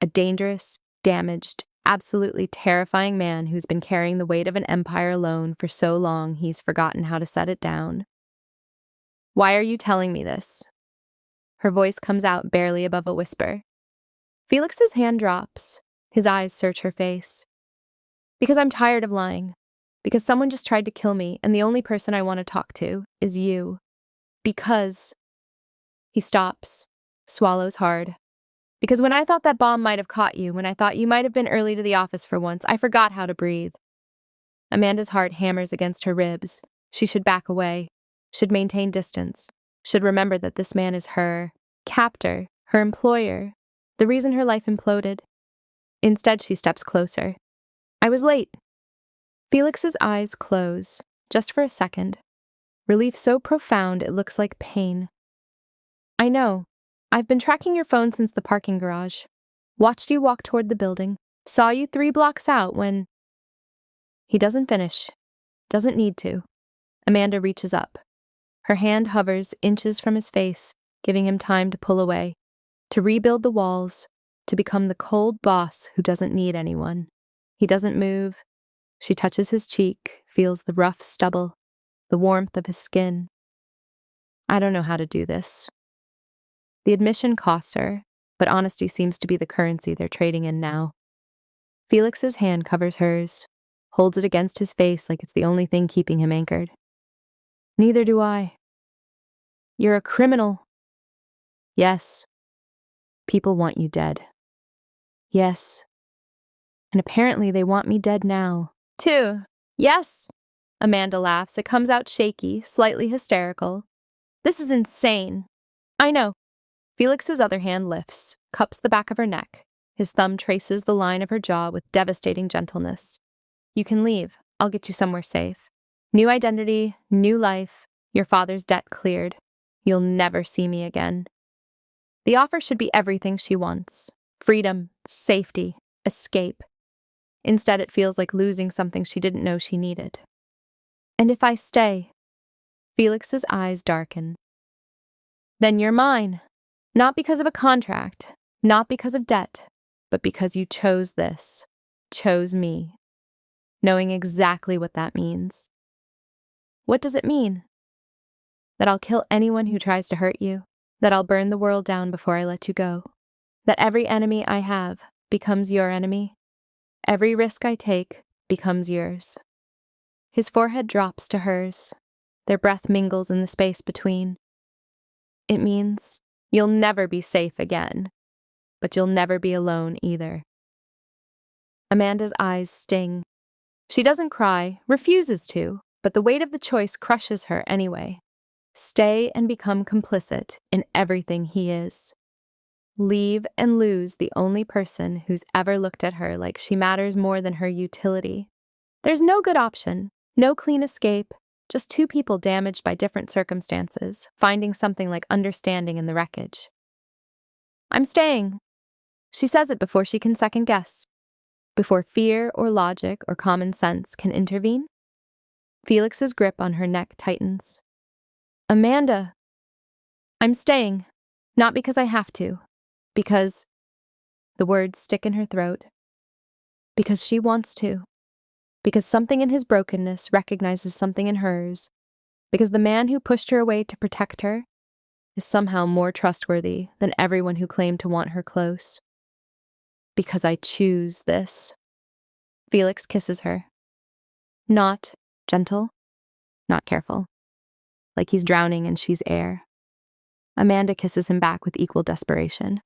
a dangerous, damaged, absolutely terrifying man who's been carrying the weight of an empire alone for so long he's forgotten how to set it down. Why are you telling me this? Her voice comes out barely above a whisper. Felix's hand drops. His eyes search her face. Because I'm tired of lying. Because someone just tried to kill me, and the only person I want to talk to is you. Because... He stops, swallows hard. Because when I thought that bomb might have caught you, when I thought you might have been early to the office for once, I forgot how to breathe. Amanda's heart hammers against her ribs. She should back away, should maintain distance, should remember that this man is her captor, her employer, the reason her life imploded. Instead, she steps closer. I was late. Felix's eyes close, just for a second. Relief so profound it looks like pain. I know. I've been tracking your phone since the parking garage. Watched you walk toward the building. Saw you 3 blocks out when... He doesn't finish. Doesn't need to. Amanda reaches up. Her hand hovers inches from his face, giving him time to pull away, to rebuild the walls, to become the cold boss who doesn't need anyone. He doesn't move. She touches his cheek, feels the rough stubble, the warmth of his skin. I don't know how to do this. The admission costs her, but honesty seems to be the currency they're trading in now. Felix's hand covers hers, holds it against his face like it's the only thing keeping him anchored. Neither do I. You're a criminal. Yes. People want you dead. Yes. And apparently they want me dead now, too. Yes. Amanda laughs. It comes out shaky, slightly hysterical. This is insane. I know. Felix's other hand lifts, cups the back of her neck. His thumb traces the line of her jaw with devastating gentleness. You can leave. I'll get you somewhere safe. New identity, new life, your father's debt cleared. You'll never see me again. The offer should be everything she wants. Freedom, safety, escape. Instead, it feels like losing something she didn't know she needed. And if I stay, Felix's eyes darken. Then you're mine. Not because of a contract, not because of debt, but because you chose this, chose me, knowing exactly what that means. What does it mean? That I'll kill anyone who tries to hurt you, that I'll burn the world down before I let you go, that every enemy I have becomes your enemy, every risk I take becomes yours. His forehead drops to hers. Their breath mingles in the space between. It means you'll never be safe again, but you'll never be alone either. Amanda's eyes sting. She doesn't cry, refuses to, but the weight of the choice crushes her anyway. Stay and become complicit in everything he is. Leave and lose the only person who's ever looked at her like she matters more than her utility. There's no good option, no clean escape, just two people damaged by different circumstances, finding something like understanding in the wreckage. I'm staying. She says it before she can second guess, before fear or logic or common sense can intervene. Felix's grip on her neck tightens. Amanda, I'm staying, not because I have to, because, the words stick in her throat, because she wants to, because something in his brokenness recognizes something in hers, because the man who pushed her away to protect her is somehow more trustworthy than everyone who claimed to want her close. Because I choose this. Felix kisses her. Not gentle, not careful. Like he's drowning and she's air. Amanda kisses him back with equal desperation.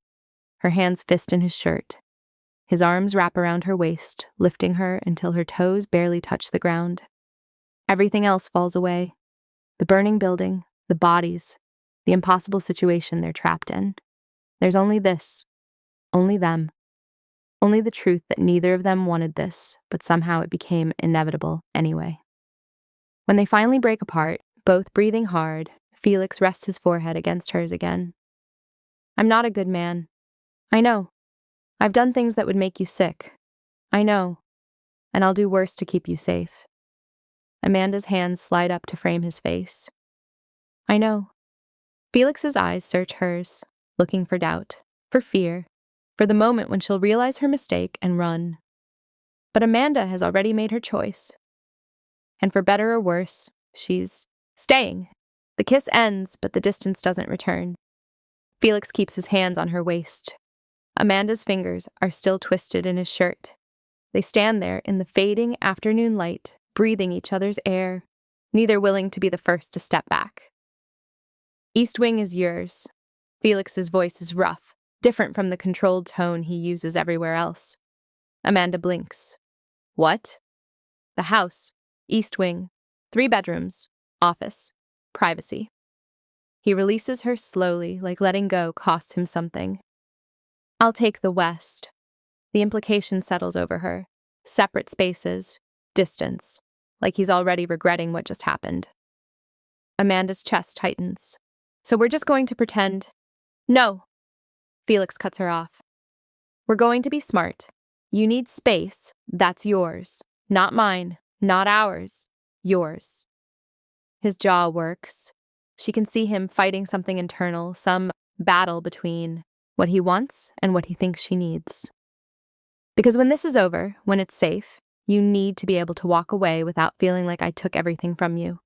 Her hands fist in his shirt. His arms wrap around her waist, lifting her until her toes barely touch the ground. Everything else falls away. The burning building, the bodies, the impossible situation they're trapped in. There's only this, only them. Only the truth that neither of them wanted this, but somehow it became inevitable anyway. When they finally break apart, both breathing hard, Felix rests his forehead against hers again. I'm not a good man. I know. I've done things that would make you sick. I know. And I'll do worse to keep you safe. Amanda's hands slide up to frame his face. I know. Felix's eyes search hers, looking for doubt, for fear, for the moment when she'll realize her mistake and run. But Amanda has already made her choice. And for better or worse, she's staying. The kiss ends, but the distance doesn't return. Felix keeps his hands on her waist. Amanda's fingers are still twisted in his shirt. They stand there in the fading afternoon light, breathing each other's air, neither willing to be the first to step back. East Wing is yours. Felix's voice is rough, different from the controlled tone he uses everywhere else. Amanda blinks. What? The house. East Wing. 3 bedrooms. Office. Privacy. He releases her slowly, like letting go costs him something. I'll take the West. The implication settles over her. Separate spaces. Distance. Like he's already regretting what just happened. Amanda's chest tightens. So we're just going to pretend... No. Felix cuts her off. We're going to be smart. You need space. That's yours. Not mine. Not ours. Yours. His jaw works. She can see him fighting something internal, some battle between what he wants and what he thinks she needs. Because when this is over, when it's safe, you need to be able to walk away without feeling like I took everything from you.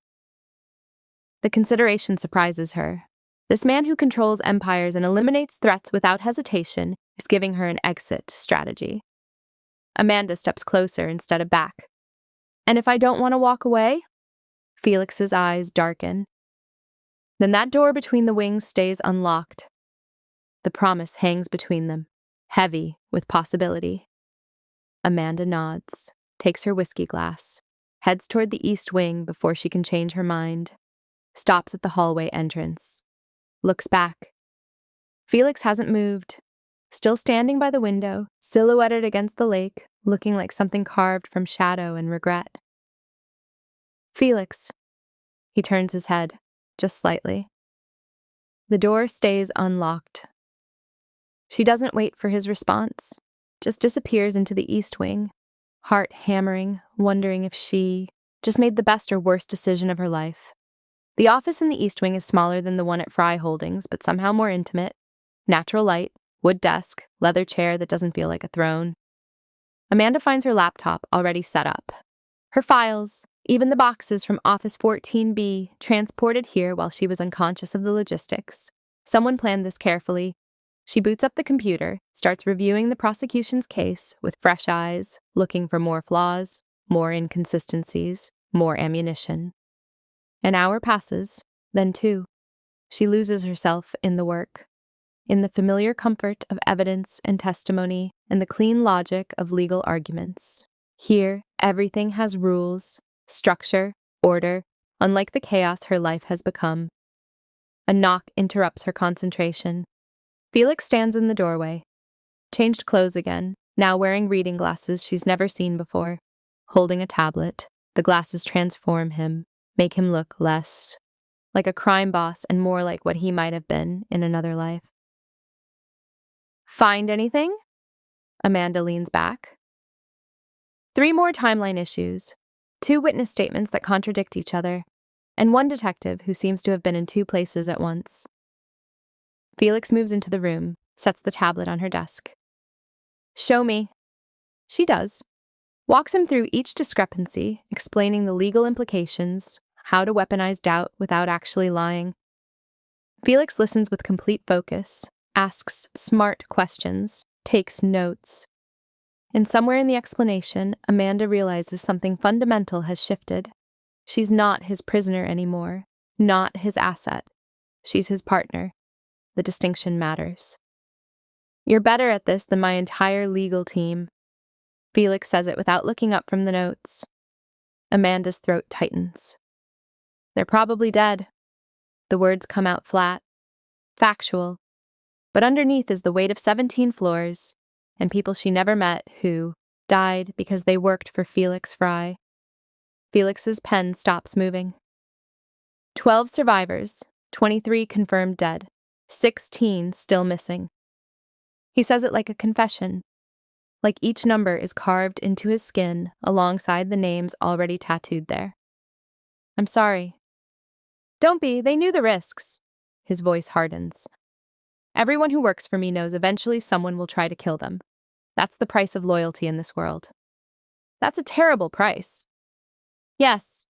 The consideration surprises her. This man who controls empires and eliminates threats without hesitation is giving her an exit strategy. Amanda steps closer instead of back. And if I don't want to walk away? Felix's eyes darken. Then that door between the wings stays unlocked. The promise hangs between them, heavy with possibility. Amanda nods, takes her whiskey glass, heads toward the east wing before she can change her mind, stops at the hallway entrance, looks back. Felix hasn't moved, still standing by the window, silhouetted against the lake, looking like something carved from shadow and regret. Felix. He turns his head, just slightly. The door stays unlocked. She doesn't wait for his response, just disappears into the east wing, heart hammering, wondering if she just made the best or worst decision of her life. The office in the east wing is smaller than the one at Fry Holdings, but somehow more intimate. Natural light, wood desk, leather chair that doesn't feel like a throne. Amanda finds her laptop already set up. Her files, even the boxes from Office 14B, transported here while she was unconscious of the logistics. Someone planned this carefully. She boots up the computer, starts reviewing the prosecution's case with fresh eyes, looking for more flaws, more inconsistencies, more ammunition. An hour passes, then two. She loses herself in the work, in the familiar comfort of evidence and testimony, and the clean logic of legal arguments. Here, everything has rules, structure, order, unlike the chaos her life has become. A knock interrupts her concentration. Felix stands in the doorway, changed clothes again, now wearing reading glasses she's never seen before, holding a tablet. The glasses transform him, make him look less like a crime boss and more like what he might have been in another life. Find anything? Amanda leans back. 3 more timeline issues, 2 witness statements that contradict each other, and 1 detective who seems to have been in 2 places at once. Felix moves into the room, sets the tablet on her desk. Show me. She does. Walks him through each discrepancy, explaining the legal implications, how to weaponize doubt without actually lying. Felix listens with complete focus, asks smart questions, takes notes. And somewhere in the explanation, Amanda realizes something fundamental has shifted. She's not his prisoner anymore, not his asset. She's his partner. The distinction matters. You're better at this than my entire legal team. Felix says it without looking up from the notes. Amanda's throat tightens. They're probably dead. The words come out flat, factual. But underneath is the weight of 17 floors, and people she never met who died because they worked for Felix Fry. Felix's pen stops moving. 12 survivors, 23 confirmed dead, 16 still missing. He says it like a confession, like each number is carved into his skin alongside the names already tattooed there. I'm sorry. Don't be, they knew the risks. His voice hardens. Everyone who works for me knows eventually someone will try to kill them. That's the price of loyalty in this world. That's a terrible price. Yes.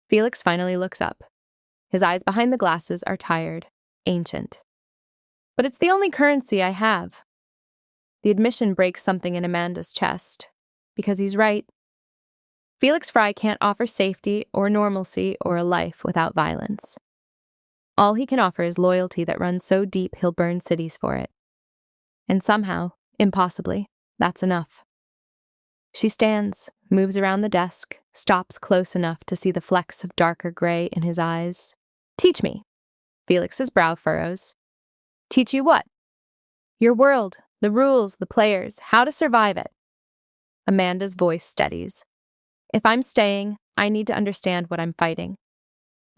Felix finally looks up. His eyes behind the glasses are tired, ancient. But it's the only currency I have. The admission breaks something in Amanda's chest, because he's right. Felix Fry can't offer safety or normalcy or a life without violence. All he can offer is loyalty that runs so deep he'll burn cities for it. And somehow, impossibly, that's enough. She stands, moves around the desk, stops close enough to see the flecks of darker gray in his eyes. Teach me. Felix's brow furrows. Teach you what? Your world, the rules, the players, how to survive it. Amanda's voice steadies. If I'm staying, I need to understand what I'm fighting.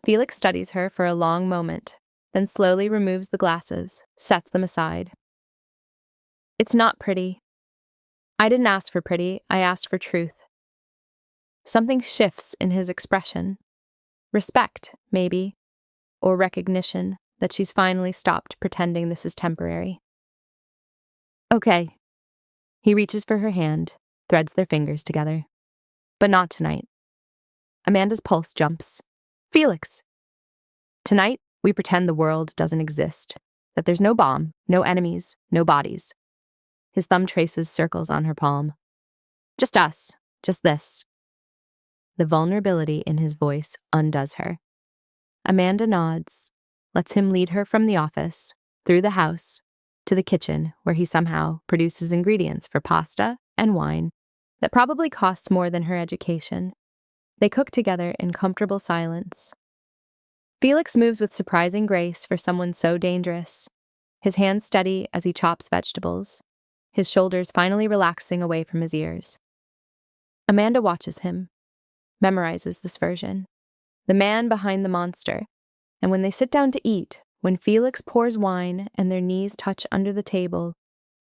Felix studies her for a long moment, then slowly removes the glasses, sets them aside. It's not pretty. I didn't ask for pretty, I asked for truth. Something shifts in his expression. Respect, maybe, or recognition that she's finally stopped pretending this is temporary. Okay. He reaches for her hand, threads their fingers together. But not tonight. Amanda's pulse jumps. Felix! Tonight, we pretend the world doesn't exist, that there's no bomb, no enemies, no bodies. His thumb traces circles on her palm. Just us, just this. The vulnerability in his voice undoes her. Amanda nods, lets him lead her from the office, through the house, to the kitchen, where he somehow produces ingredients for pasta and wine that probably costs more than her education. They cook together in comfortable silence. Felix moves with surprising grace for someone so dangerous, his hands steady as he chops vegetables, his shoulders finally relaxing away from his ears. Amanda watches him, memorizes this version. The man behind the monster. And when they sit down to eat, when Felix pours wine and their knees touch under the table,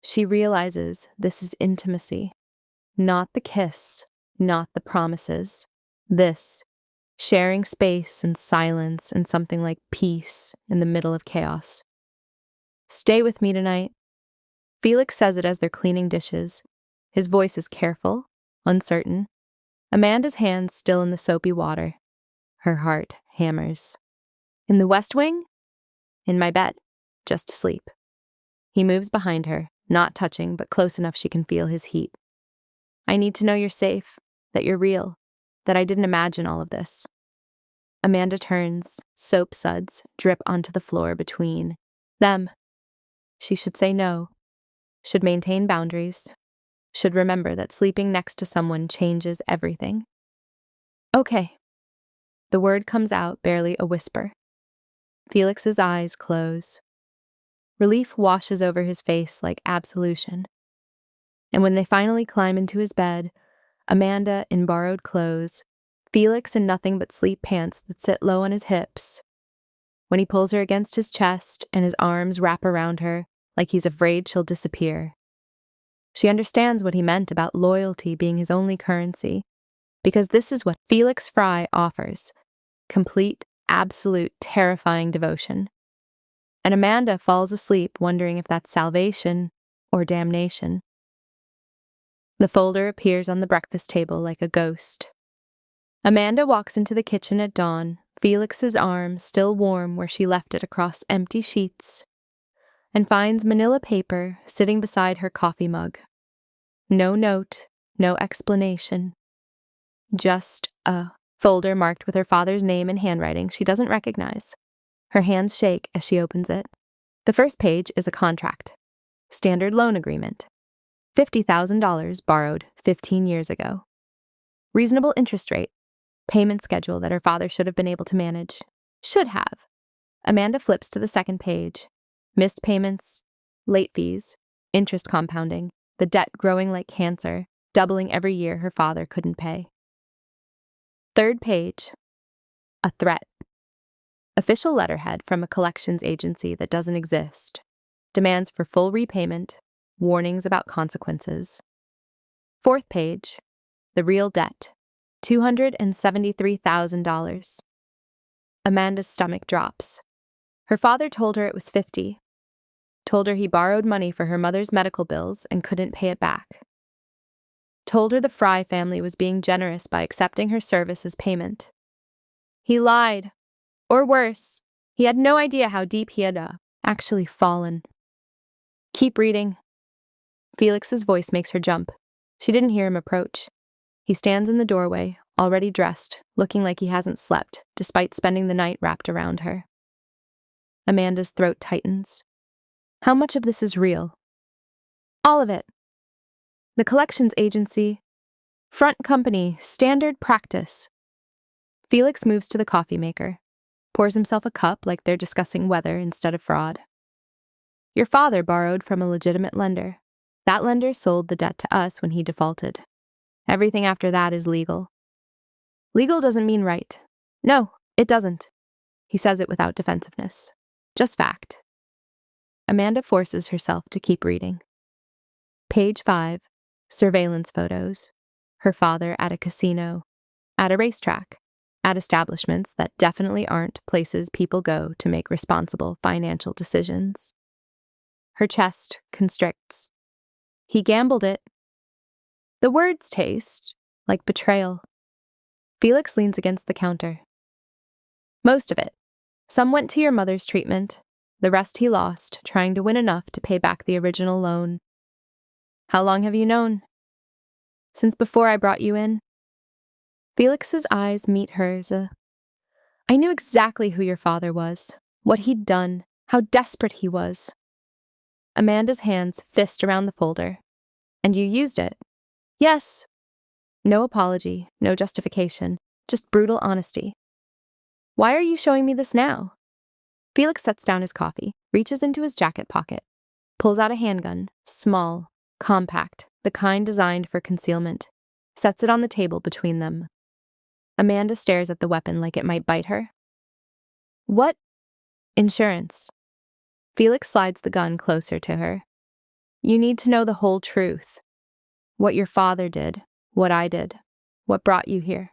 she realizes this is intimacy. Not the kiss, not the promises. This, sharing space and silence and something like peace in the middle of chaos. Stay with me tonight. Felix says it as they're cleaning dishes. His voice is careful, uncertain. Amanda's hands still in the soapy water. Her heart hammers. In the West Wing? In my bed, just asleep. He moves behind her, not touching, but close enough she can feel his heat. I need to know you're safe, that you're real, that I didn't imagine all of this. Amanda turns, soap suds drip onto the floor between them. She should say no, should maintain boundaries, should remember that sleeping next to someone changes everything. Okay. The word comes out, barely a whisper. Felix's eyes close. Relief washes over his face like absolution. And when they finally climb into his bed, Amanda in borrowed clothes, Felix in nothing but sleep pants that sit low on his hips. When he pulls her against his chest and his arms wrap around her like he's afraid she'll disappear. She understands what he meant about loyalty being his only currency, because this is what Felix Fry offers: complete, absolute, terrifying devotion. And Amanda falls asleep wondering if that's salvation or damnation. The folder appears on the breakfast table like a ghost. Amanda walks into the kitchen at dawn, Felix's arm still warm where she left it across empty sheets, and finds manila paper sitting beside her coffee mug. No note, no explanation. Just a folder marked with her father's name in handwriting she doesn't recognize. Her hands shake as she opens it. The first page is a contract. Standard loan agreement. $50,000 borrowed 15 years ago. Reasonable interest rate. Payment schedule that her father should have been able to manage. Should have. Amanda flips to the second page. Missed payments, late fees, interest compounding, the debt growing like cancer, doubling every year her father couldn't pay. Third page. A threat. Official letterhead from a collections agency that doesn't exist. Demands for full repayment, warnings about consequences. Fourth page. The real debt. $273,000. Amanda's stomach drops. Her father told her it was 50. Told her he borrowed money for her mother's medical bills and couldn't pay it back. Told her the Fry family was being generous by accepting her service as payment. He lied. Or worse, he had no idea how deep he had actually fallen. Keep reading. Felix's voice makes her jump. She didn't hear him approach. He stands in the doorway, already dressed, looking like he hasn't slept, despite spending the night wrapped around her. Amanda's throat tightens. How much of this is real? All of it. The collections agency, front company, standard practice. Felix moves to the coffee maker, pours himself a cup like they're discussing weather instead of fraud. Your father borrowed from a legitimate lender. That lender sold the debt to us when he defaulted. Everything after that is legal. Legal doesn't mean right. No, it doesn't. He says it without defensiveness. Just fact. Amanda forces herself to keep reading. Page 5. Surveillance photos. Her father at a casino. At a racetrack. At establishments that definitely aren't places people go to make responsible financial decisions. Her chest constricts. He gambled it. The words taste like betrayal. Felix leans against the counter. Most of it. Some went to your mother's treatment. The rest he lost, trying to win enough to pay back the original loan. How long have you known? Since before I brought you in. Felix's eyes meet hers. I knew exactly who your father was, what he'd done, how desperate he was. Amanda's hands fist around the folder. And you used it. Yes. No apology, no justification, just brutal honesty. Why are you showing me this now? Felix sets down his coffee, reaches into his jacket pocket, pulls out a handgun, small, compact, the kind designed for concealment, sets it on the table between them. Amanda stares at the weapon like it might bite her. What? Insurance. Felix slides the gun closer to her. You need to know the whole truth. What your father did, what I did, what brought you here.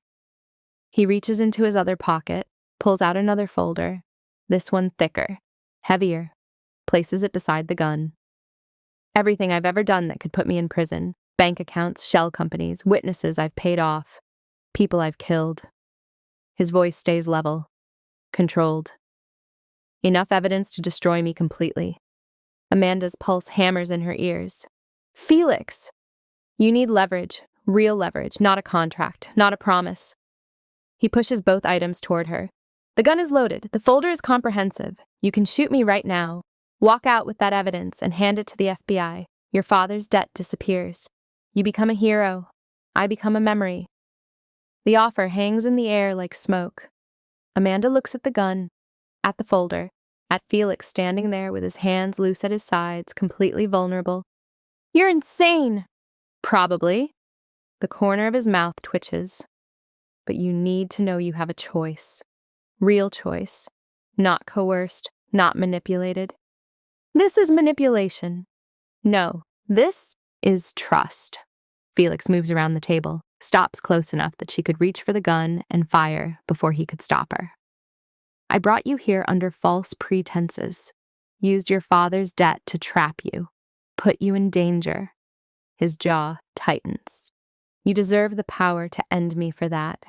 He reaches into his other pocket, pulls out another folder, this one thicker, heavier, places it beside the gun. Everything I've ever done that could put me in prison, bank accounts, shell companies, witnesses I've paid off, people I've killed. His voice stays level, controlled. Enough evidence to destroy me completely. Amanda's pulse hammers in her ears. Felix! You need leverage, real leverage, not a contract, not a promise. He pushes both items toward her. The gun is loaded. The folder is comprehensive. You can shoot me right now. Walk out with that evidence and hand it to the FBI. Your father's debt disappears. You become a hero. I become a memory. The offer hangs in the air like smoke. Amanda looks at the gun, at the folder, at Felix standing there with his hands loose at his sides, completely vulnerable. You're insane! Probably. The corner of his mouth twitches. But you need to know you have a choice. Real choice. Not coerced, not manipulated. This is manipulation. No, this is trust. Felix moves around the table, stops close enough that she could reach for the gun and fire before he could stop her. I brought you here under false pretenses, used your father's debt to trap you, put you in danger. His jaw tightens. You deserve the power to end me for that.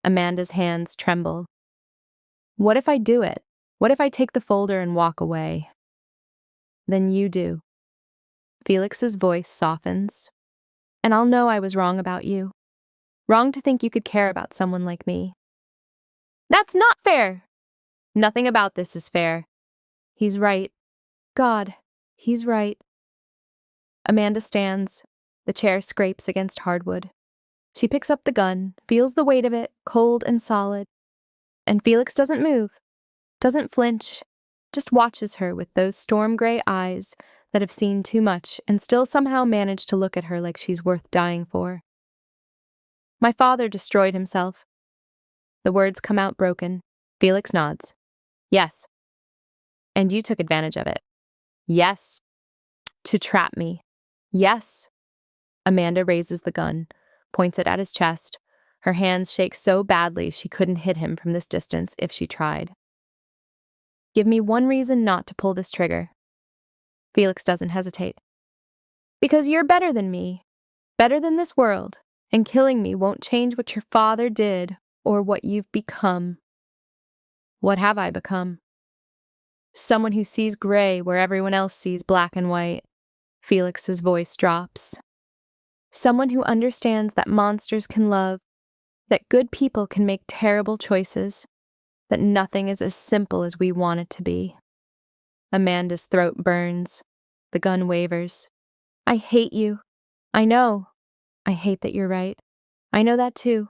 Amanda's hands tremble. What if I do it? What if I take the folder and walk away? Then you do. Felix's voice softens. And I'll know I was wrong about you. Wrong to think you could care about someone like me. That's not fair! Nothing about this is fair. He's right. God, he's right. Amanda stands. The chair scrapes against hardwood. She picks up the gun, feels the weight of it, cold and solid. And Felix doesn't move, doesn't flinch, just watches her with those storm-gray eyes that have seen too much and still somehow manage to look at her like she's worth dying for. My father destroyed himself. The words come out broken. Felix nods. Yes. And you took advantage of it. Yes. To trap me. Yes. Amanda raises the gun, points it at his chest. Her hands shake so badly she couldn't hit him from this distance if she tried. Give me one reason not to pull this trigger. Felix doesn't hesitate. Because you're better than me, better than this world, and killing me won't change what your father did or what you've become. What have I become? Someone who sees gray where everyone else sees black and white. Felix's voice drops. Someone who understands that monsters can love, that good people can make terrible choices, that nothing is as simple as we want it to be. Amanda's throat burns. The gun wavers. I hate you. I know. I hate that you're right. I know that too.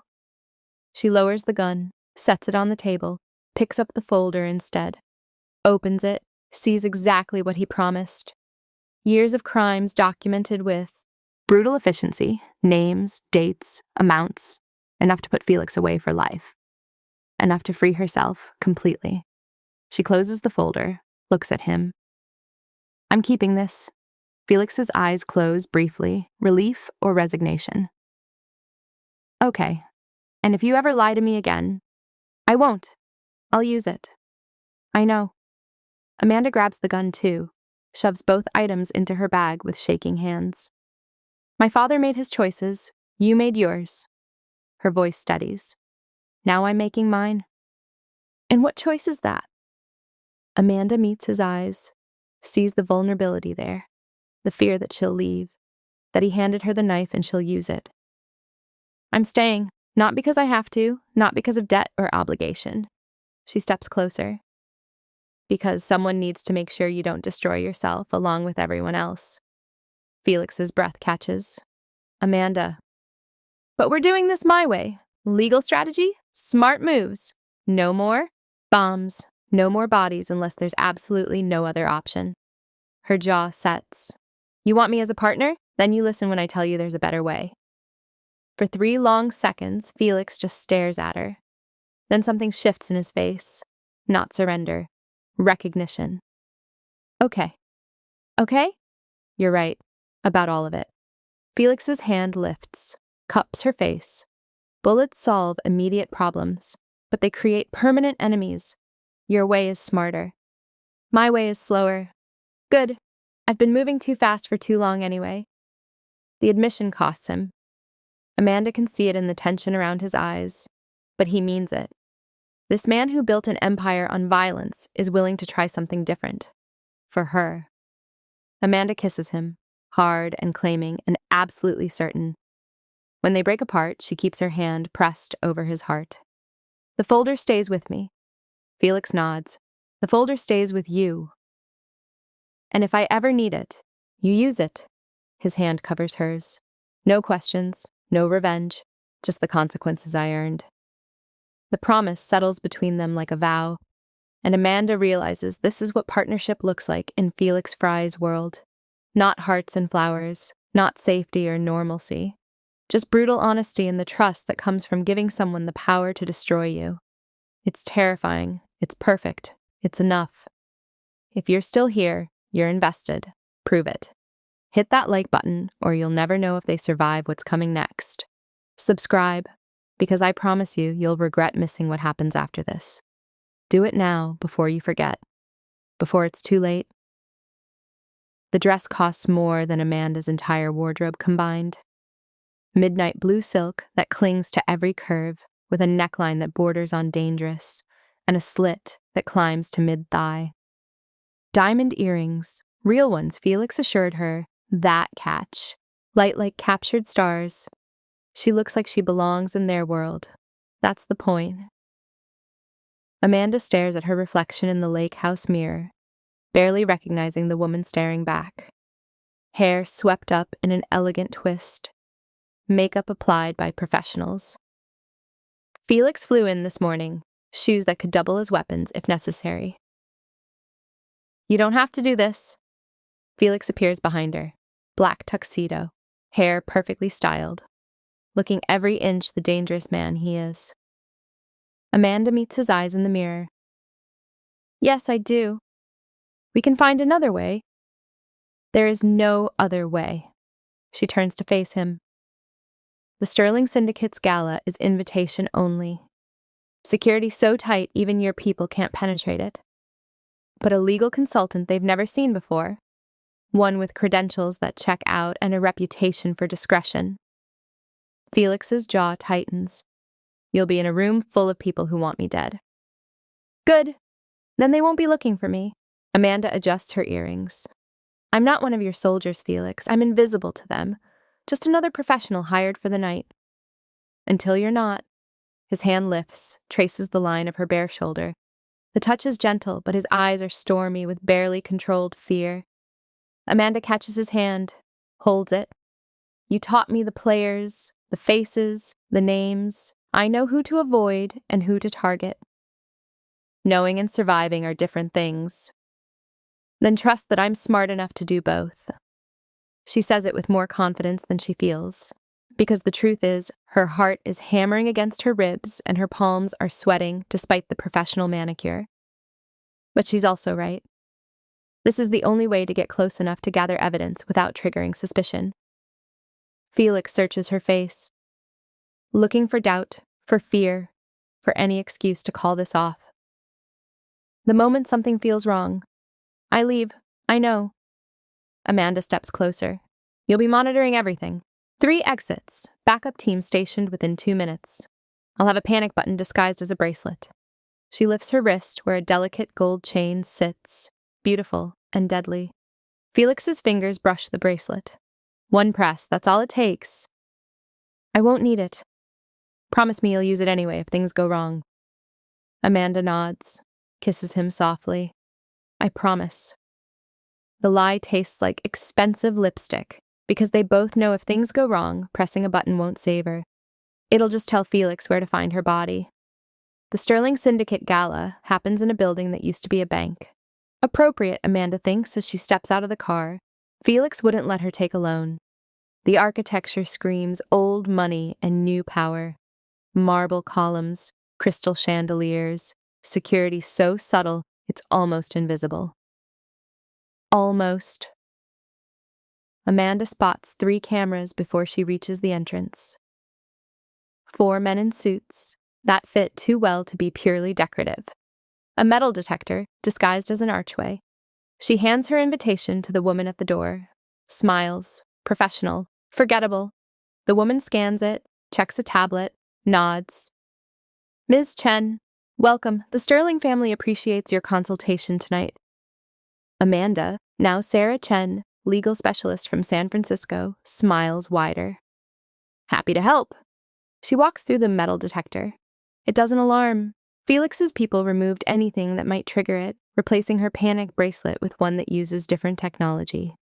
She lowers the gun, sets it on the table, picks up the folder instead, opens it, sees exactly what he promised. Years of crimes documented with brutal efficiency, names, dates, amounts, enough to put Felix away for life. Enough to free herself completely. She closes the folder, looks at him. I'm keeping this. Felix's eyes close briefly, relief or resignation. Okay. And if you ever lie to me again, I won't. I'll use it. I know. Amanda grabs the gun too, shoves both items into her bag with shaking hands. My father made his choices. You made yours. Her voice steadies. Now I'm making mine. And what choice is that? Amanda meets his eyes, sees the vulnerability there, the fear that she'll leave, that he handed her the knife and she'll use it. I'm staying, not because I have to, not because of debt or obligation. She steps closer. Because someone needs to make sure you don't destroy yourself along with everyone else. Felix's breath catches. Amanda. But we're doing this my way. Legal strategy, smart moves. No more bombs, no more bodies unless there's absolutely no other option. Her jaw sets. You want me as a partner? Then you listen when I tell you there's a better way. For 3 long seconds, Felix just stares at her. Then something shifts in his face. Not surrender. Recognition. Okay. Okay? You're right. About all of it. Felix's hand lifts, cups her face. Bullets solve immediate problems, but they create permanent enemies. Your way is smarter. My way is slower. Good. I've been moving too fast for too long anyway. The admission costs him. Amanda can see it in the tension around his eyes, but he means it. This man who built an empire on violence is willing to try something different. For her. Amanda kisses him, hard and claiming and absolutely certain. When they break apart, she keeps her hand pressed over his heart. The folder stays with me. Felix nods. The folder stays with you. And if I ever need it, you use it. His hand covers hers. No questions, no revenge, just the consequences I earned. The promise settles between them like a vow, and Amanda realizes this is what partnership looks like in Felix Fry's world. Not hearts and flowers, not safety or normalcy. Just brutal honesty and the trust that comes from giving someone the power to destroy you. It's terrifying. It's perfect. It's enough. If you're still here, you're invested. Prove it. Hit that like button, or you'll never know if they survive what's coming next. Subscribe, because I promise you, you'll regret missing what happens after this. Do it now before you forget. Before it's too late. The dress costs more than Amanda's entire wardrobe combined. Midnight blue silk that clings to every curve, with a neckline that borders on dangerous, and a slit that climbs to mid-thigh. Diamond earrings, real ones, Felix assured her, that catch. Light like captured stars. She looks like she belongs in their world. That's the point. Amanda stares at her reflection in the lake house mirror, barely recognizing the woman staring back. Hair swept up in an elegant twist. Makeup applied by professionals. Felix flew in this morning, shoes that could double as weapons if necessary. You don't have to do this. Felix appears behind her, black tuxedo, hair perfectly styled, looking every inch the dangerous man he is. Amanda meets his eyes in the mirror. Yes, I do. We can find another way. There is no other way. She turns to face him. The Sterling Syndicate's gala is invitation only. Security so tight even your people can't penetrate it. But a legal consultant they've never seen before. One with credentials that check out and a reputation for discretion. Felix's jaw tightens. You'll be in a room full of people who want me dead. Good. Then they won't be looking for me. Amanda adjusts her earrings. I'm not one of your soldiers, Felix. I'm invisible to them. Just another professional hired for the night. Until you're not. His hand lifts, traces the line of her bare shoulder. The touch is gentle, but his eyes are stormy with barely controlled fear. Amanda catches his hand, holds it. You taught me the players, the faces, the names. I know who to avoid and who to target. Knowing and surviving are different things. Then trust that I'm smart enough to do both. She says it with more confidence than she feels, because the truth is, her heart is hammering against her ribs and her palms are sweating despite the professional manicure. But she's also right. This is the only way to get close enough to gather evidence without triggering suspicion. Felix searches her face, looking for doubt, for fear, for any excuse to call this off. The moment something feels wrong, I leave, I know. Amanda steps closer. You'll be monitoring everything. 3 exits, backup team stationed within 2 minutes. I'll have a panic button disguised as a bracelet. She lifts her wrist where a delicate gold chain sits, beautiful and deadly. Felix's fingers brush the bracelet. 1 press, that's all it takes. I won't need it. Promise me you'll use it anyway if things go wrong. Amanda nods, kisses him softly. I promise. The lie tastes like expensive lipstick, because they both know if things go wrong, pressing a button won't save her. It'll just tell Felix where to find her body. The Sterling Syndicate Gala happens in a building that used to be a bank. Appropriate, Amanda thinks as she steps out of the car. Felix wouldn't let her take a loan. The architecture screams old money and new power. Marble columns, crystal chandeliers, security so subtle it's almost invisible. Almost. Amanda spots 3 cameras before she reaches the entrance. 4 men in suits that fit too well to be purely decorative. A metal detector disguised as an archway. She hands her invitation to the woman at the door. Smiles. Professional. Forgettable. The woman scans it, checks a tablet, nods. Ms. Chen, welcome. The Sterling family appreciates your consultation tonight. Amanda, now Sarah Chen, legal specialist from San Francisco, smiles wider. Happy to help. She walks through the metal detector. It doesn't alarm. Felix's people removed anything that might trigger it, replacing her panic bracelet with one that uses different technology.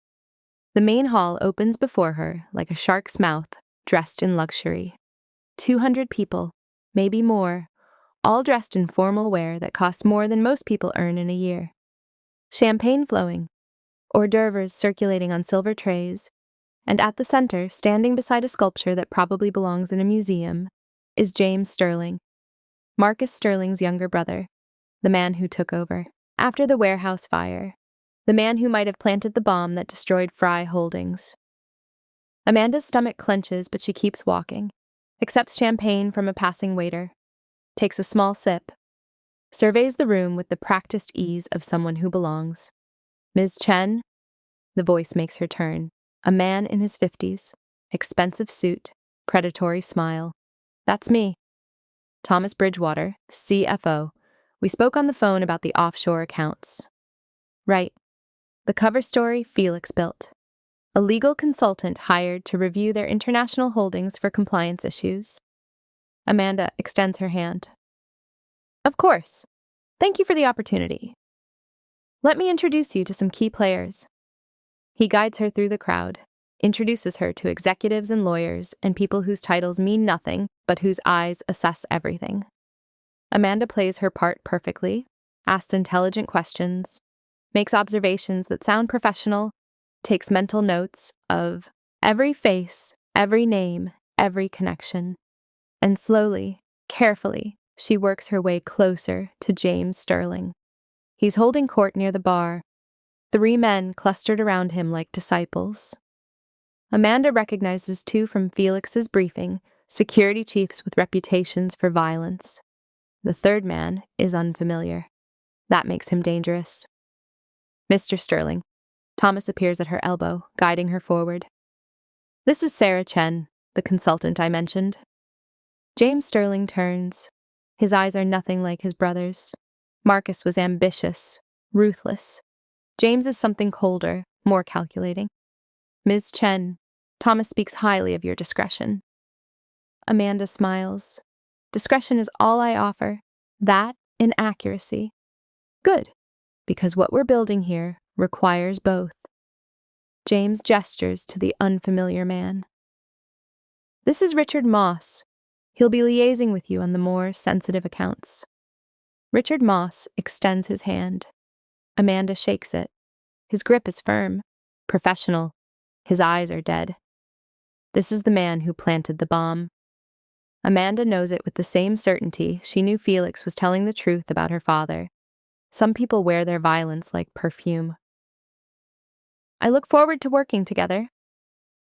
The main hall opens before her like a shark's mouth, dressed in luxury. 200 people, maybe more, all dressed in formal wear that costs more than most people earn in a year. Champagne flowing, hors d'oeuvres circulating on silver trays, and at the center, standing beside a sculpture that probably belongs in a museum, is James Sterling, Marcus Sterling's younger brother, the man who took over after the warehouse fire, the man who might have planted the bomb that destroyed Fry Holdings. Amanda's stomach clenches, but she keeps walking, accepts champagne from a passing waiter, takes a small sip, surveys the room with the practiced ease of someone who belongs. Ms. Chen? The voice makes her turn. A man in his 50s, expensive suit, predatory smile. That's me. Thomas Bridgewater, CFO. We spoke on the phone about the offshore accounts. Right. The cover story Felix built. A legal consultant hired to review their international holdings for compliance issues. Amanda extends her hand. Of course. Thank you for the opportunity. Let me introduce you to some key players. He guides her through the crowd, introduces her to executives and lawyers and people whose titles mean nothing, but whose eyes assess everything. Amanda plays her part perfectly, asks intelligent questions, makes observations that sound professional, takes mental notes of every face, every name, every connection. And slowly, carefully, she works her way closer to James Sterling. He's holding court near the bar, 3 men clustered around him like disciples. Amanda recognizes 2 from Felix's briefing, security chiefs with reputations for violence. The 3rd man is unfamiliar. That makes him dangerous. Mr. Sterling. Thomas appears at her elbow, guiding her forward. This is Sarah Chen, the consultant I mentioned. James Sterling turns. His eyes are nothing like his brother's. Marcus was ambitious, ruthless. James is something colder, more calculating. Ms. Chen, Thomas speaks highly of your discretion. Amanda smiles. Discretion is all I offer. That and accuracy. Good, because what we're building here requires both. James gestures to the unfamiliar man. This is Richard Moss. He'll be liaising with you on the more sensitive accounts. Richard Moss extends his hand. Amanda shakes it. His grip is firm, professional. His eyes are dead. This is the man who planted the bomb. Amanda knows it with the same certainty she knew Felix was telling the truth about her father. Some people wear their violence like perfume. I look forward to working together.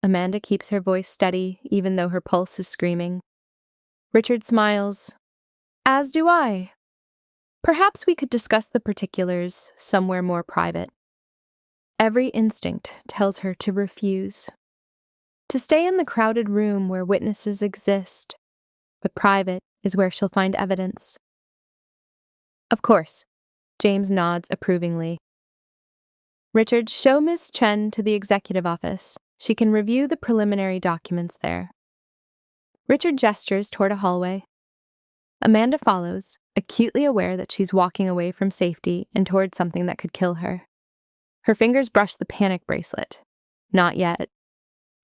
Amanda keeps her voice steady, even though her pulse is screaming. Richard smiles. As do I. Perhaps we could discuss the particulars somewhere more private. Every instinct tells her to refuse. To stay in the crowded room where witnesses exist, but private is where she'll find evidence. Of course, James nods approvingly. Richard, show Miss Chen to the executive office. She can review the preliminary documents there. Richard gestures toward a hallway. Amanda follows, acutely aware that she's walking away from safety and towards something that could kill her. Her fingers brush the panic bracelet. Not yet.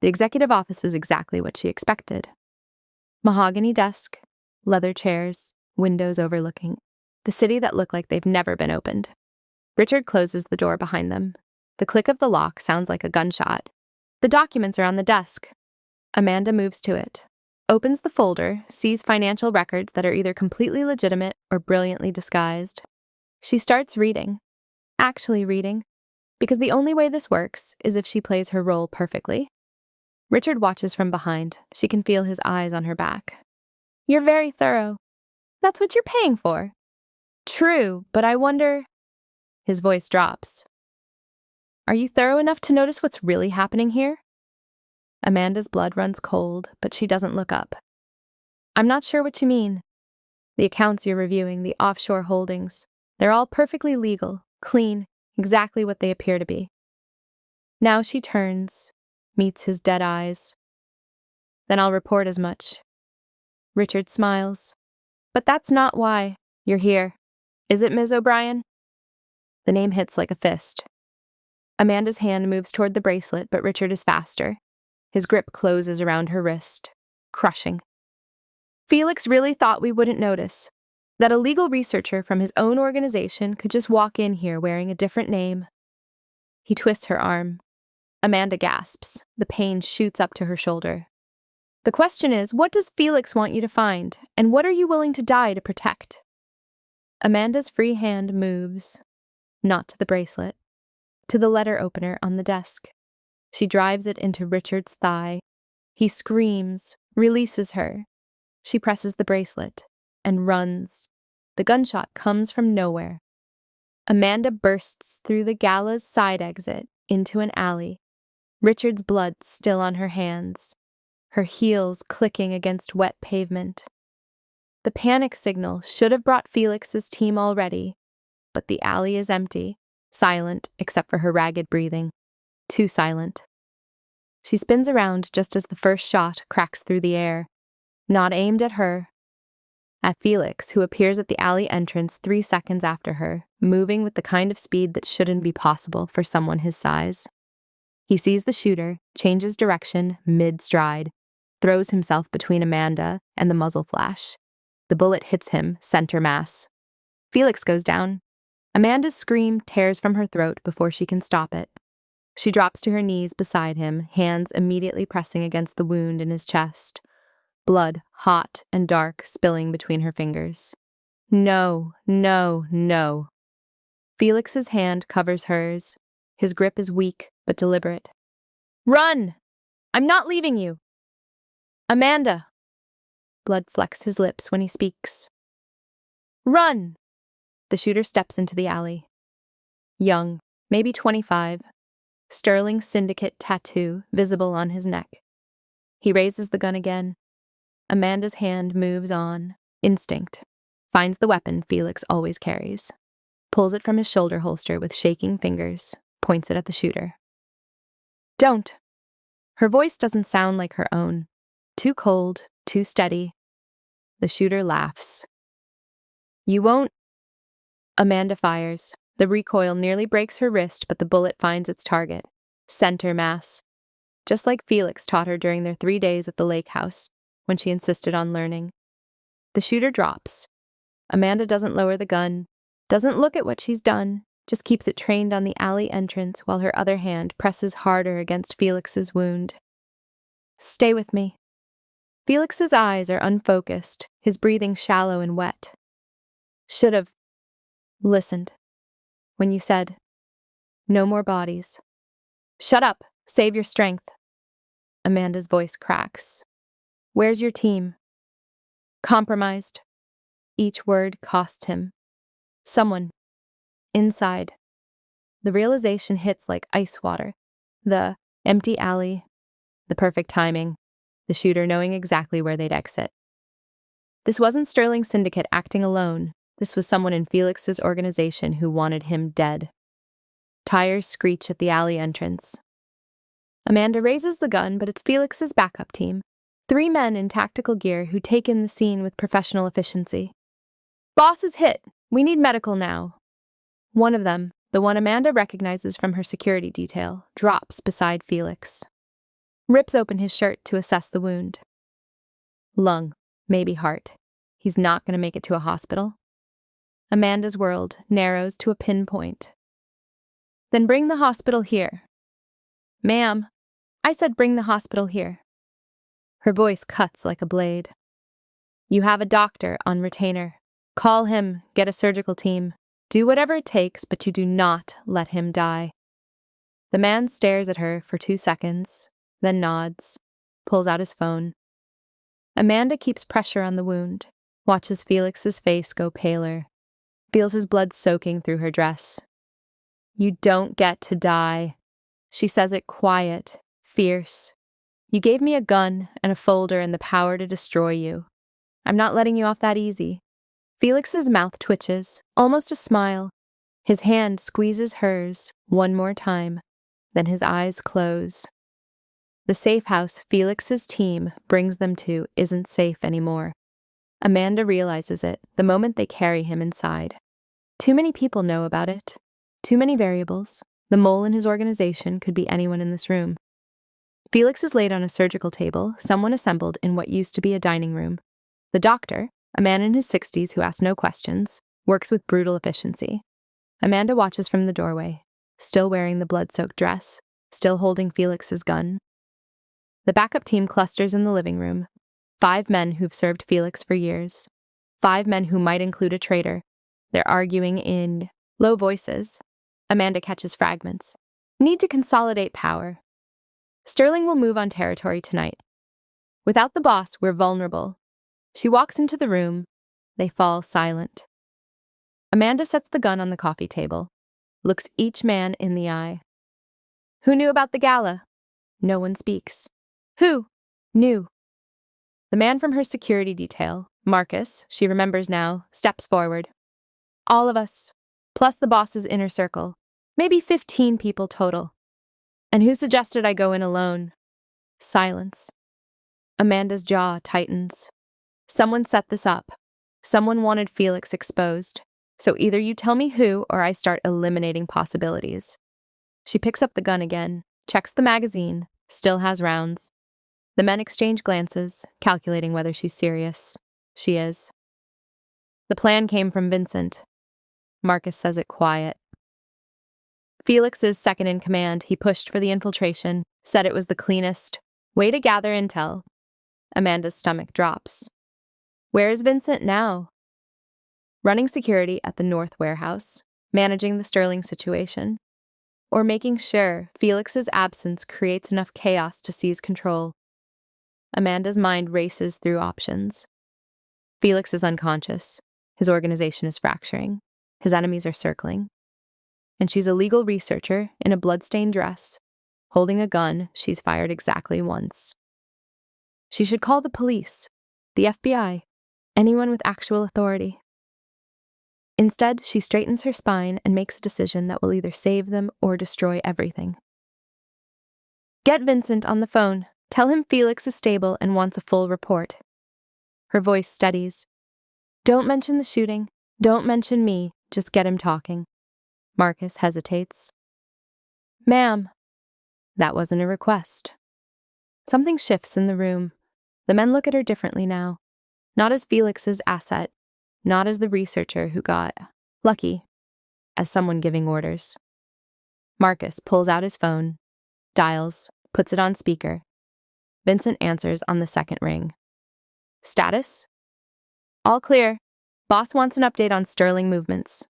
The executive office is exactly what she expected. Mahogany desk, leather chairs, windows overlooking the city that look like they've never been opened. Richard closes the door behind them. The click of the lock sounds like a gunshot. The documents are on the desk. Amanda moves to it, opens the folder, sees financial records that are either completely legitimate or brilliantly disguised. She starts reading. Actually reading. Because the only way this works is if she plays her role perfectly. Richard watches from behind. She can feel his eyes on her back. You're very thorough. That's what you're paying for. True, but I wonder... His voice drops. Are you thorough enough to notice what's really happening here? Amanda's blood runs cold, but she doesn't look up. I'm not sure what you mean. The accounts you're reviewing, the offshore holdings, they're all perfectly legal, clean, exactly what they appear to be. Now she turns, meets his dead eyes. Then I'll report as much. Richard smiles. But that's not why you're here. Is it, Ms. O'Brien? The name hits like a fist. Amanda's hand moves toward the bracelet, but Richard is faster. His grip closes around her wrist, crushing. Felix really thought we wouldn't notice. That a legal researcher from his own organization could just walk in here wearing a different name. He twists her arm. Amanda gasps. The pain shoots up to her shoulder. The question is, what does Felix want you to find, and what are you willing to die to protect? Amanda's free hand moves, not to the bracelet, to the letter opener on the desk. She drives it into Richard's thigh. He screams, releases her. She presses the bracelet and runs. The gunshot comes from nowhere. Amanda bursts through the galas side exit into an alley, Richard's blood still on her hands, her heels clicking against wet pavement. The panic signal should have brought Felix's team already, but the alley is empty, silent except for her ragged breathing. Too silent. She spins around just as the first shot cracks through the air, not aimed at her. At Felix, who appears at the alley entrance 3 seconds after her, moving with the kind of speed that shouldn't be possible for someone his size. He sees the shooter, changes direction mid-stride, throws himself between Amanda and the muzzle flash. The bullet hits him, center mass. Felix goes down. Amanda's scream tears from her throat before she can stop it. She drops to her knees beside him, hands immediately pressing against the wound in his chest. Blood, hot and dark, spilling between her fingers. No, no, no. Felix's hand covers hers. His grip is weak, but deliberate. Run! I'm not leaving you! Amanda! Blood flecks his lips when he speaks. Run! The shooter steps into the alley. Young, maybe 25. Sterling Syndicate tattoo visible on his neck. He raises the gun again. Amanda's hand moves on. Instinct. Finds the weapon Felix always carries. Pulls it from his shoulder holster with shaking fingers. Points it at the shooter. Don't! Her voice doesn't sound like her own. Too cold, too steady. The shooter laughs. You won't... Amanda fires. The recoil nearly breaks her wrist, but the bullet finds its target. Center mass. Just like Felix taught her during their 3 days at the lake house, when she insisted on learning. The shooter drops. Amanda doesn't lower the gun, doesn't look at what she's done, just keeps it trained on the alley entrance while her other hand presses harder against Felix's wound. Stay with me. Felix's eyes are unfocused, his breathing shallow and wet. Should have listened when you said, no more bodies. Shut up, save your strength. Amanda's voice cracks. Where's your team? Compromised. Each word costs him. Someone. Inside. The realization hits like ice water. The empty alley. The perfect timing. The shooter knowing exactly where they'd exit. This wasn't Sterling Syndicate acting alone. This was someone in Felix's organization who wanted him dead. Tires screech at the alley entrance. Amanda raises the gun, but it's Felix's backup team. 3 men in tactical gear who take in the scene with professional efficiency. Boss is hit. We need medical now. One of them, the one Amanda recognizes from her security detail, drops beside Felix. Rips open his shirt to assess the wound. Lung, maybe heart. He's not going to make it to a hospital. Amanda's world narrows to a pinpoint. Then bring the hospital here. Ma'am, I said bring the hospital here. Her voice cuts like a blade. You have a doctor on retainer. Call him, get a surgical team. Do whatever it takes, but you do not let him die. The man stares at her for 2 seconds, then nods, pulls out his phone. Amanda keeps pressure on the wound, watches Felix's face go paler, feels his blood soaking through her dress. You don't get to die. She says it quiet, fierce. You gave me a gun and a folder and the power to destroy you. I'm not letting you off that easy. Felix's mouth twitches, almost a smile. His hand squeezes hers one more time, then his eyes close. The safe house Felix's team brings them to isn't safe anymore. Amanda realizes it the moment they carry him inside. Too many people know about it. Too many variables. The mole in his organization could be anyone in this room. Felix is laid on a surgical table, someone assembled in what used to be a dining room. The doctor, a man in his 60s who asks no questions, works with brutal efficiency. Amanda watches from the doorway, still wearing the blood-soaked dress, still holding Felix's gun. The backup team clusters in the living room. 5 men who've served Felix for years. 5 men who might include a traitor. They're arguing in low voices. Amanda catches fragments. Need to consolidate power. Sterling will move on territory tonight. Without the boss, we're vulnerable. She walks into the room. They fall silent. Amanda sets the gun on the coffee table, looks each man in the eye. Who knew about the gala? No one speaks. Who knew? The man from her security detail, Marcus, she remembers now, steps forward. All of us, plus the boss's inner circle. Maybe 15 people total. And who suggested I go in alone? Silence. Amanda's jaw tightens. Someone set this up. Someone wanted Felix exposed. So either you tell me who or I start eliminating possibilities. She picks up the gun again, checks the magazine, still has rounds. The men exchange glances, calculating whether she's serious. She is. The plan came from Vincent. Marcus says it quiet. Felix is second in command. He pushed for the infiltration, said it was the cleanest. Way to gather intel. Amanda's stomach drops. Where is Vincent now? Running security at the North Warehouse, managing the Sterling situation, or making sure Felix's absence creates enough chaos to seize control. Amanda's mind races through options. Felix is unconscious. His organization is fracturing. His enemies are circling. And she's a legal researcher in a bloodstained dress, holding a gun she's fired exactly once. She should call the police, the FBI, anyone with actual authority. Instead, she straightens her spine and makes a decision that will either save them or destroy everything. Get Vincent on the phone. Tell him Felix is stable and wants a full report. Her voice steadies. Don't mention the shooting. Don't mention me. Just get him talking. Marcus hesitates. Ma'am. That wasn't a request. Something shifts in the room. The men look at her differently now. Not as Felix's asset. Not as the researcher who got lucky. As someone giving orders. Marcus pulls out his phone, dials, puts it on speaker. Vincent answers on the second ring. Status? All clear. Boss wants an update on Sterling movements.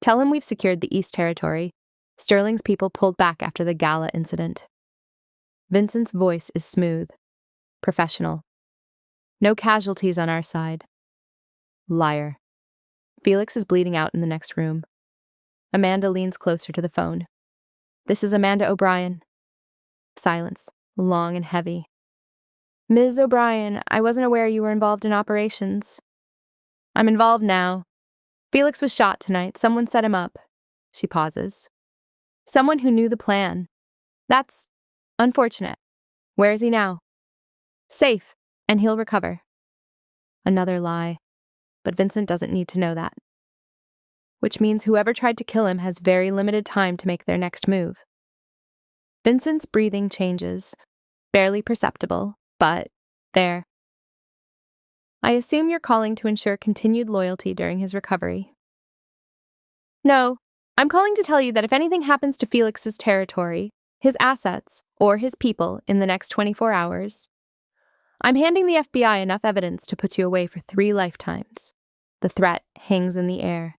Tell him we've secured the East Territory. Sterling's people pulled back after the gala incident. Vincent's voice is smooth, professional. No casualties on our side. Liar. Felix is bleeding out in the next room. Amanda leans closer to the phone. This is Amanda O'Brien. Silence, long and heavy. Ms. O'Brien, I wasn't aware you were involved in operations. I'm involved now. Felix was shot tonight. Someone set him up. She pauses. Someone who knew the plan. That's unfortunate. Where is he now? Safe, and he'll recover. Another lie. But Vincent doesn't need to know that. Which means whoever tried to kill him has very limited time to make their next move. Vincent's breathing changes. Barely perceptible, but there. I assume you're calling to ensure continued loyalty during his recovery. No, I'm calling to tell you that if anything happens to Felix's territory, his assets, or his people in the next 24 hours, I'm handing the FBI enough evidence to put you away for 3 lifetimes. The threat hangs in the air.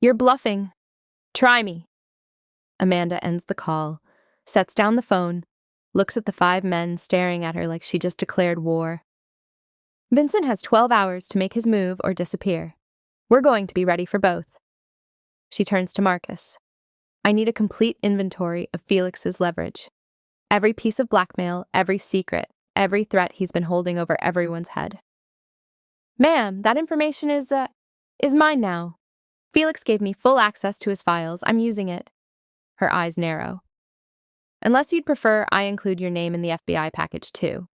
You're bluffing. Try me. Amanda ends the call, sets down the phone, looks at the 5 men staring at her like she just declared war. Vincent has 12 hours to make his move or disappear. We're going to be ready for both. She turns to Marcus. I need a complete inventory of Felix's leverage. Every piece of blackmail, every secret, every threat he's been holding over everyone's head. Ma'am, that information is mine now. Felix gave me full access to his files. I'm using it. Her eyes narrow. Unless you'd prefer, I include your name in the FBI package too.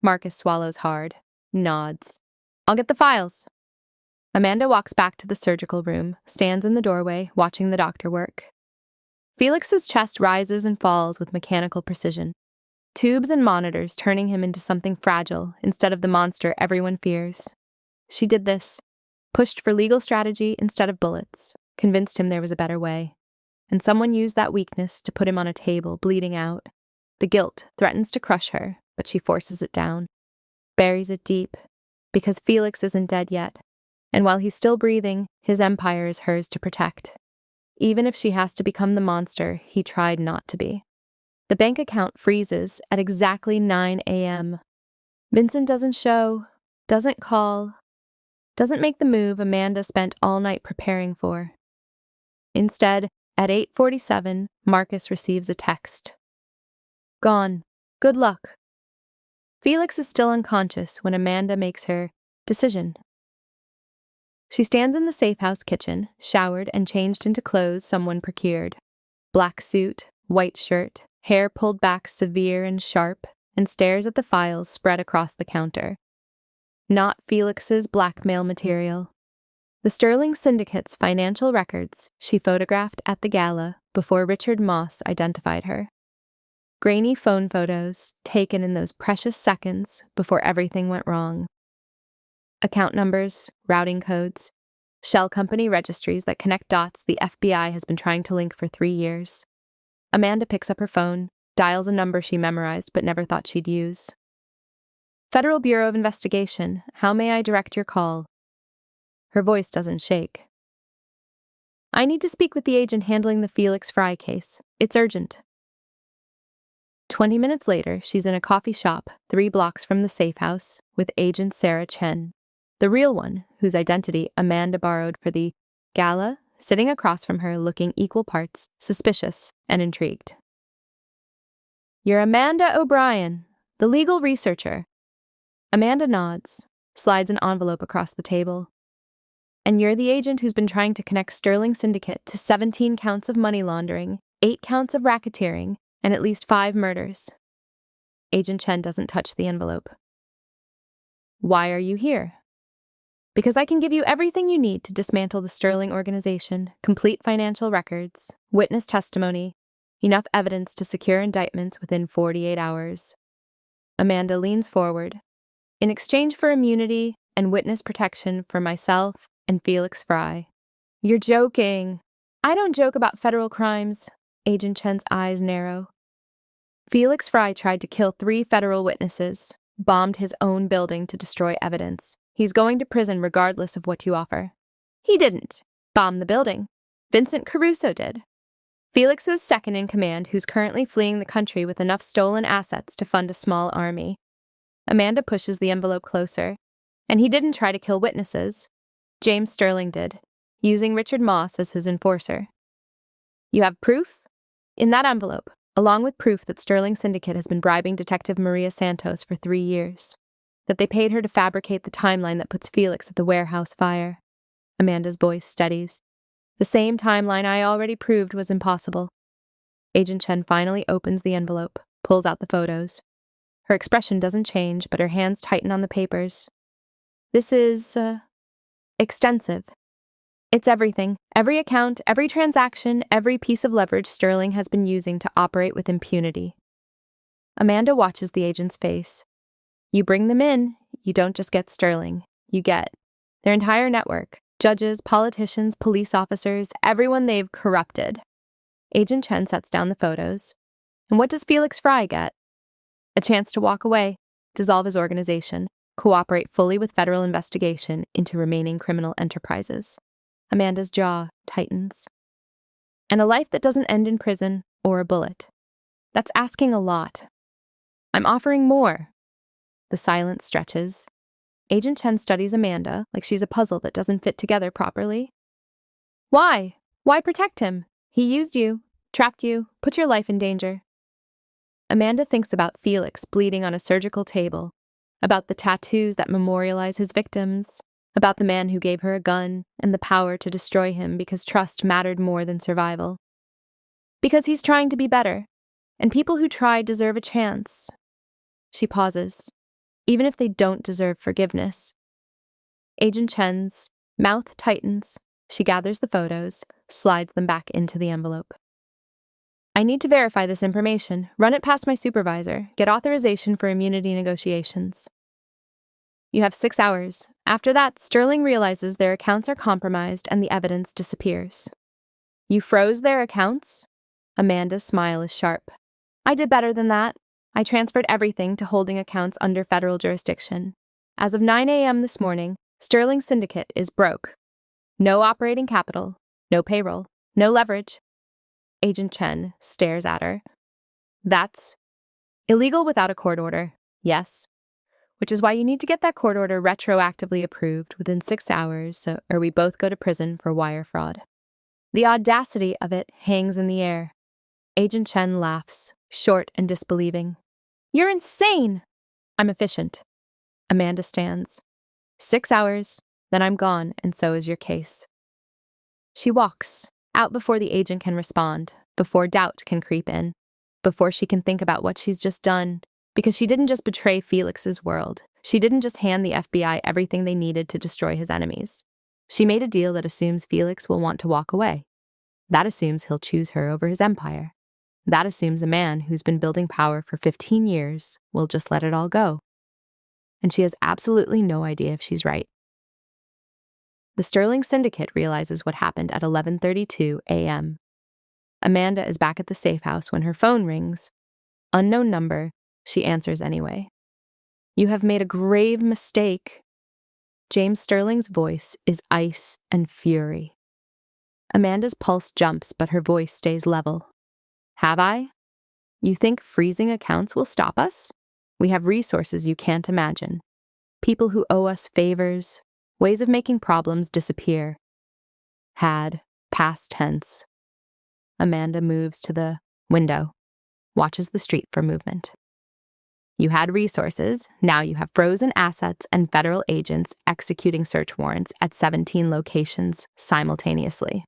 Marcus swallows hard, nods. I'll get the files. Amanda walks back to the surgical room, stands in the doorway, watching the doctor work. Felix's chest rises and falls with mechanical precision. Tubes and monitors turning him into something fragile instead of the monster everyone fears. She did this, pushed for legal strategy instead of bullets, convinced him there was a better way. And someone used that weakness to put him on a table, bleeding out. The guilt threatens to crush her, but she forces it down, buries it deep, because Felix isn't dead yet. And while he's still breathing, his empire is hers to protect. Even if she has to become the monster he tried not to be. The bank account freezes at exactly 9 a.m. Vincent doesn't show, doesn't call, doesn't make the move Amanda spent all night preparing for. Instead, at 8:47, Marcus receives a text. Gone. Good luck. Felix is still unconscious when Amanda makes her decision. She stands in the safe house kitchen, showered and changed into clothes someone procured. Black suit, white shirt, hair pulled back severe and sharp, and stares at the files spread across the counter. Not Felix's blackmail material. The Sterling Syndicate's financial records she photographed at the gala before Richard Moss identified her. Grainy phone photos taken in those precious seconds before everything went wrong. Account numbers, routing codes, shell company registries that connect dots the FBI has been trying to link for 3 years. Amanda picks up her phone, dials a number she memorized but never thought she'd use. Federal Bureau of Investigation, how may I direct your call? Her voice doesn't shake. I need to speak with the agent handling the Felix Fry case. It's urgent. 20 minutes later, she's in a coffee shop 3 blocks from the safe house with Agent Sarah Chen, the real one whose identity Amanda borrowed for the gala, sitting across from her looking equal parts suspicious and intrigued. You're Amanda O'Brien, the legal researcher. Amanda nods, slides an envelope across the table. And you're the agent who's been trying to connect Sterling Syndicate to 17 counts of money laundering, 8 counts of racketeering, and at least 5 murders. Agent Chen doesn't touch the envelope. Why are you here? Because I can give you everything you need to dismantle the Sterling organization, complete financial records, witness testimony, enough evidence to secure indictments within 48 hours. Amanda leans forward. In exchange for immunity and witness protection for myself and Felix Fry. You're joking. I don't joke about federal crimes. Agent Chen's eyes narrow. Felix Fry tried to kill 3 federal witnesses, bombed his own building to destroy evidence. He's going to prison regardless of what you offer. He didn't bomb the building. Vincent Caruso did. Felix's second-in-command, who's currently fleeing the country with enough stolen assets to fund a small army. Amanda pushes the envelope closer. And he didn't try to kill witnesses. James Sterling did, using Richard Moss as his enforcer. You have proof? In that envelope, along with proof that Sterling Syndicate has been bribing Detective Maria Santos for 3 years. That they paid her to fabricate the timeline that puts Felix at the warehouse fire. Amanda's voice steadies. The same timeline I already proved was impossible. Agent Chen finally opens the envelope, pulls out the photos. Her expression doesn't change, but her hands tighten on the papers. This is, extensive. It's everything. Every account, every transaction, every piece of leverage Sterling has been using to operate with impunity. Amanda watches the agent's face. You bring them in, you don't just get Sterling. You get their entire network. Judges, politicians, police officers, everyone they've corrupted. Agent Chen sets down the photos. And what does Felix Fry get? A chance to walk away, dissolve his organization, cooperate fully with federal investigation into remaining criminal enterprises. Amanda's jaw tightens. And a life that doesn't end in prison or a bullet. That's asking a lot. I'm offering more. The silence stretches. Agent Chen studies Amanda like she's a puzzle that doesn't fit together properly. Why? Why protect him? He used you, trapped you, put your life in danger. Amanda thinks about Felix bleeding on a surgical table, about the tattoos that memorialize his victims, about the man who gave her a gun and the power to destroy him because trust mattered more than survival. Because he's trying to be better, and people who try deserve a chance. She pauses, even if they don't deserve forgiveness. Agent Chen's mouth tightens. She gathers the photos, slides them back into the envelope. I need to verify this information, run it past my supervisor, get authorization for immunity negotiations. You have 6 hours. After that, Sterling realizes their accounts are compromised and the evidence disappears. You froze their accounts? Amanda's smile is sharp. I did better than that. I transferred everything to holding accounts under federal jurisdiction. As of 9 a.m. this morning, Sterling's syndicate is broke. No operating capital, no payroll, no leverage. Agent Chen stares at her. That's illegal without a court order, yes. Which is why you need to get that court order retroactively approved within 6 hours, or we both go to prison for wire fraud. The audacity of it hangs in the air. Agent Chen laughs, short and disbelieving. You're insane! I'm efficient. Amanda stands. 6 hours, then I'm gone, and so is your case. She walks, out before the agent can respond, before doubt can creep in, before she can think about what she's just done, because she didn't just betray Felix's world. She didn't just hand the FBI everything they needed to destroy his enemies. She made a deal that assumes Felix will want to walk away. That assumes he'll choose her over his empire. That assumes a man who's been building power for 15 years will just let it all go. And she has absolutely no idea if she's right. The Sterling Syndicate realizes what happened at 11:32 a.m. Amanda is back at the safe house when her phone rings. Unknown number, she answers anyway. You have made a grave mistake. James Sterling's voice is ice and fury. Amanda's pulse jumps, but her voice stays level. Have I? You think freezing accounts will stop us? We have resources you can't imagine. People who owe us favors, ways of making problems disappear. Had, past tense. Amanda moves to the window, watches the street for movement. You had resources, now you have frozen assets and federal agents executing search warrants at 17 locations simultaneously.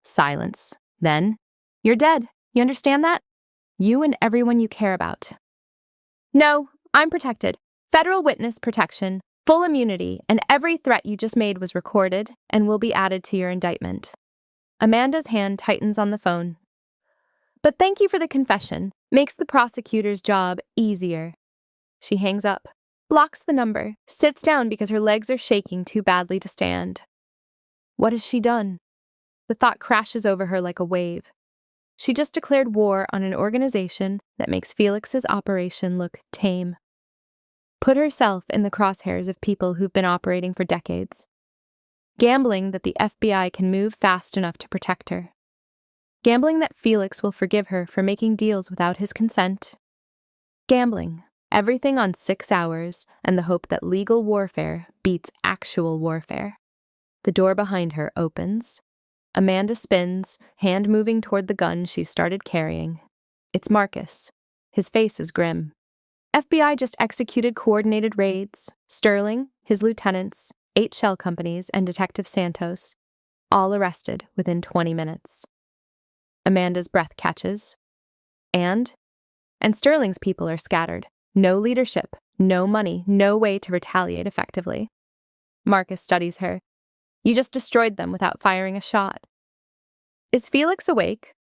Silence. Then, you're dead. You understand that? You and everyone you care about. No, I'm protected. Federal witness protection, full immunity, and every threat you just made was recorded and will be added to your indictment. Amanda's hand tightens on the phone. But thank you for the confession. Makes the prosecutor's job easier. She hangs up, blocks the number, sits down because her legs are shaking too badly to stand. What has she done? The thought crashes over her like a wave. She just declared war on an organization that makes Felix's operation look tame. Put herself in the crosshairs of people who've been operating for decades. Gambling that the FBI can move fast enough to protect her. Gambling that Felix will forgive her for making deals without his consent. Gambling, everything on 6 hours, and the hope that legal warfare beats actual warfare. The door behind her opens. Amanda spins, hand moving toward the gun she started carrying. It's Marcus. His face is grim. FBI just executed coordinated raids. Sterling, his lieutenants, 8 shell companies, and Detective Santos, all arrested within 20 minutes. Amanda's breath catches. And Sterling's people are scattered. No leadership, no money, no way to retaliate effectively. Marcus studies her. You just destroyed them without firing a shot. Is Felix awake?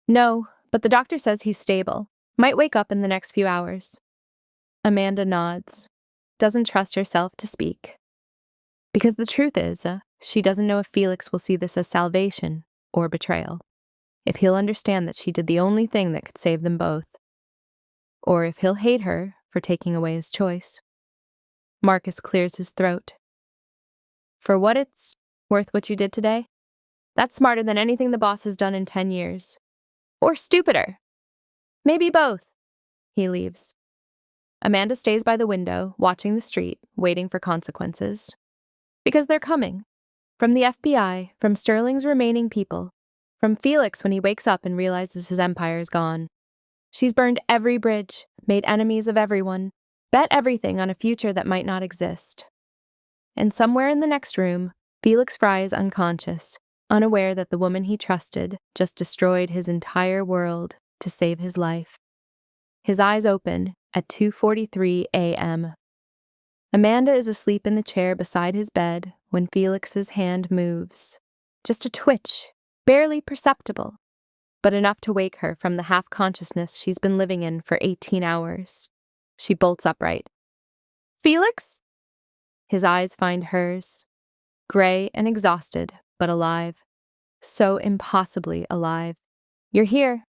No, but the doctor says he's stable. Might wake up in the next few hours. Amanda nods. Doesn't trust herself to speak. Because the truth is, she doesn't know if Felix will see this as salvation or betrayal. If he'll understand that she did the only thing that could save them both. Or if he'll hate her for taking away his choice. Marcus clears his throat. For what it's worth what you did today, that's smarter than anything the boss has done in 10 years. Or stupider. Maybe both. He leaves. Amanda stays by the window, watching the street, waiting for consequences. Because they're coming. From the FBI, from Sterling's remaining people, from Felix when he wakes up and realizes his empire is gone. She's burned every bridge, made enemies of everyone, bet everything on a future that might not exist. And somewhere in the next room, Felix Fry is unconscious, unaware that the woman he trusted just destroyed his entire world to save his life. His eyes open at 2:43 a.m. Amanda is asleep in the chair beside his bed when Felix's hand moves. Just a twitch, barely perceptible, but enough to wake her from the half-consciousness she's been living in for 18 hours. She bolts upright. Felix? His eyes find hers, gray and exhausted, but alive. So impossibly alive. You're here.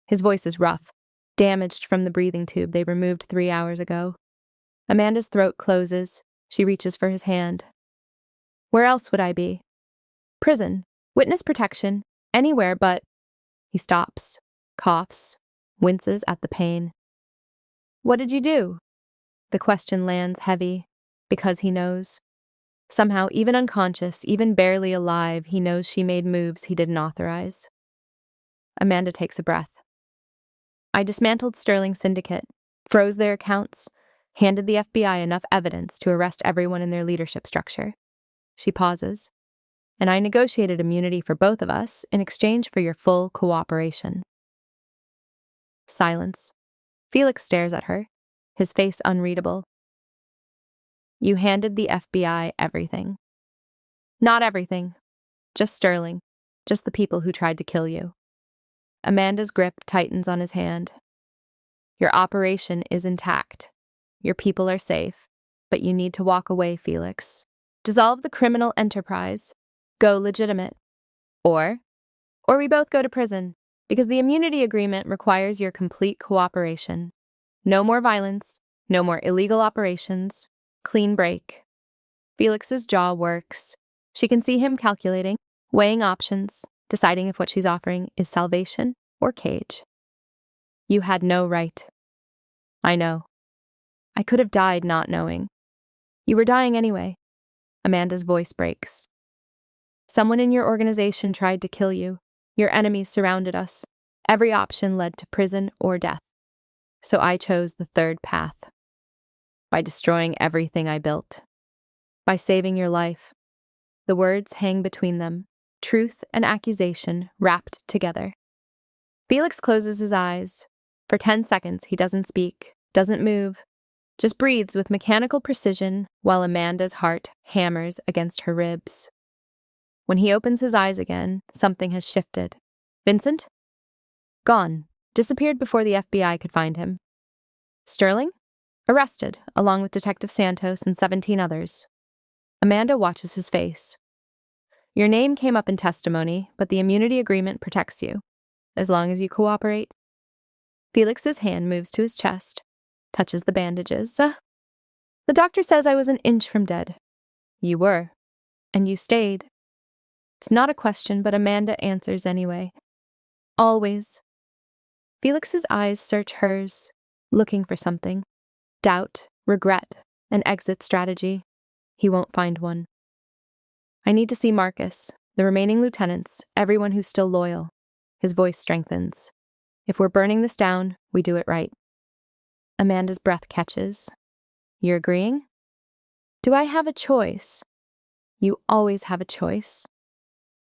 His voice is rough, damaged from the breathing tube they removed 3 hours ago. Amanda's throat closes. She reaches for his hand. Where else would I be? Prison, witness protection, anywhere but... He stops, coughs, winces at the pain. What did you do? The question lands heavy, because he knows. Somehow, even unconscious, even barely alive, he knows she made moves he didn't authorize. Amanda takes a breath. I dismantled Sterling's syndicate, froze their accounts, handed the FBI enough evidence to arrest everyone in their leadership structure. She pauses. And I negotiated immunity for both of us in exchange for your full cooperation. Silence. Felix stares at her, his face unreadable. You handed the FBI everything. Not everything. Just Sterling. Just the people who tried to kill you. Amanda's grip tightens on his hand. Your operation is intact. Your people are safe. But you need to walk away, Felix. Dissolve the criminal enterprise. Go legitimate. Or we both go to prison, because the immunity agreement requires your complete cooperation. No more violence, no more illegal operations, clean break. Felix's jaw works. She can see him calculating, weighing options, deciding if what she's offering is salvation or cage. You had no right. I know. I could have died not knowing. You were dying anyway. Amanda's voice breaks. Someone in your organization tried to kill you. Your enemies surrounded us. Every option led to prison or death. So I chose the third path. By destroying everything I built. By saving your life. The words hang between them, truth and accusation wrapped together. Felix closes his eyes. For 10 seconds, he doesn't speak, doesn't move, just breathes with mechanical precision while Amanda's heart hammers against her ribs. When he opens his eyes again, something has shifted. Vincent? Gone. Disappeared before the FBI could find him. Sterling? Arrested, along with Detective Santos and 17 others. Amanda watches his face. Your name came up in testimony, but the immunity agreement protects you, as long as you cooperate. Felix's hand moves to his chest, touches the bandages. The doctor says I was an inch from dead. You were. And you stayed. It's not a question, but Amanda answers anyway. Always. Felix's eyes search hers, looking for something. Doubt, regret, an exit strategy. He won't find one. I need to see Marcus, the remaining lieutenants, everyone who's still loyal. His voice strengthens. If we're burning this down, we do it right. Amanda's breath catches. You're agreeing? Do I have a choice? You always have a choice.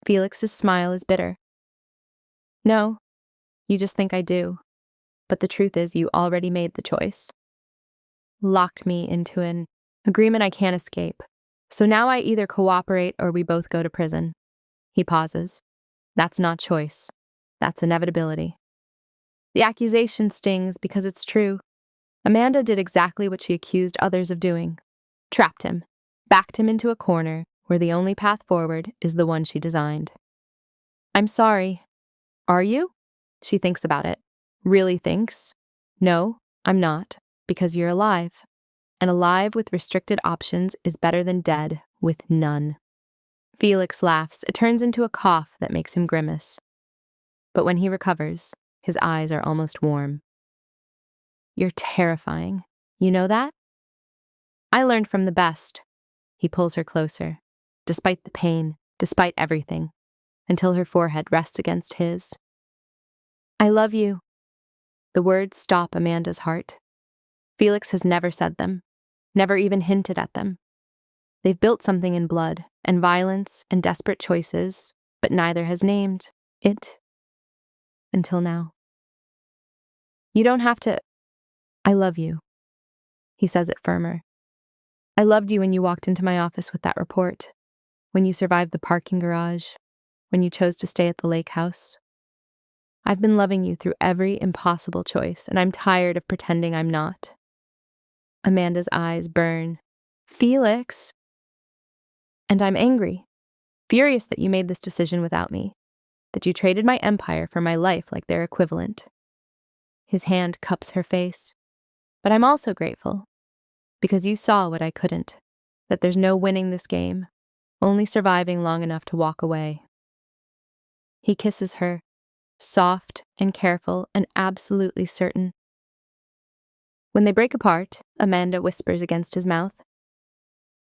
Felix's smile is bitter. No, you just think I do. But the truth is you already made the choice. locked me into an agreement I can't escape. So now I either cooperate or we both go to prison. He pauses. That's not choice. That's inevitability. The accusation stings because it's true. Amanda did exactly what she accused others of doing. Trapped him. Backed him into a corner where the only path forward is the one she designed. I'm sorry. Are you? She thinks about it. Really thinks. No, I'm not, because you're alive. And alive with restricted options is better than dead with none. Felix laughs. It turns into a cough that makes him grimace. But when he recovers, his eyes are almost warm. You're terrifying. You know that? I learned from the best. He pulls her closer, despite the pain, despite everything, until her forehead rests against his. I love you. The words stop Amanda's heart. Felix has never said them, never even hinted at them. They've built something in blood, and violence, and desperate choices, but neither has named it until now. You don't have to. I love you. He says it firmer. I loved you when you walked into my office with that report, when you survived the parking garage, when you chose to stay at the lake house. I've been loving you through every impossible choice, and I'm tired of pretending I'm not. Amanda's eyes burn. Felix! And I'm angry, furious that you made this decision without me, that you traded my empire for my life like their equivalent. His hand cups her face. But I'm also grateful, because you saw what I couldn't, that there's no winning this game, only surviving long enough to walk away. He kisses her, soft and careful and absolutely certain. When they break apart, Amanda whispers against his mouth,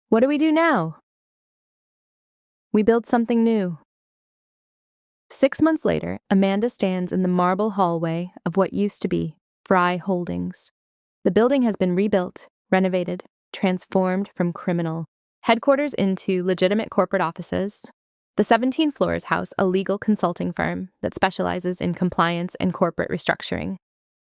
What do we do now? We build something new. 6 months later, Amanda stands in the marble hallway of what used to be Fry Holdings. The building has been rebuilt, renovated, transformed from criminal headquarters into legitimate corporate offices. The 17 floors house a legal consulting firm that specializes in compliance and corporate restructuring.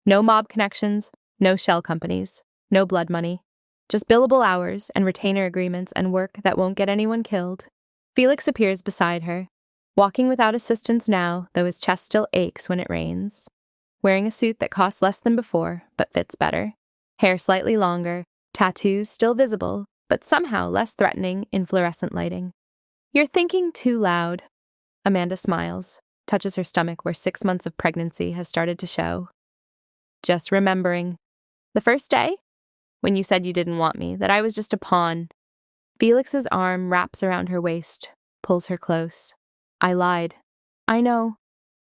No mob connections, no shell companies, no blood money, just billable hours and retainer agreements and work that won't get anyone killed. Felix appears beside her, walking without assistance now, though his chest still aches when it rains. Wearing a suit that costs less than before, but fits better. Hair slightly longer, tattoos still visible, but somehow less threatening in fluorescent lighting. You're thinking too loud. Amanda smiles, touches her stomach where 6 months of pregnancy has started to show. Just remembering. The first day? When you said you didn't want me, that I was just a pawn. Felix's arm wraps around her waist, pulls her close. I lied. I know.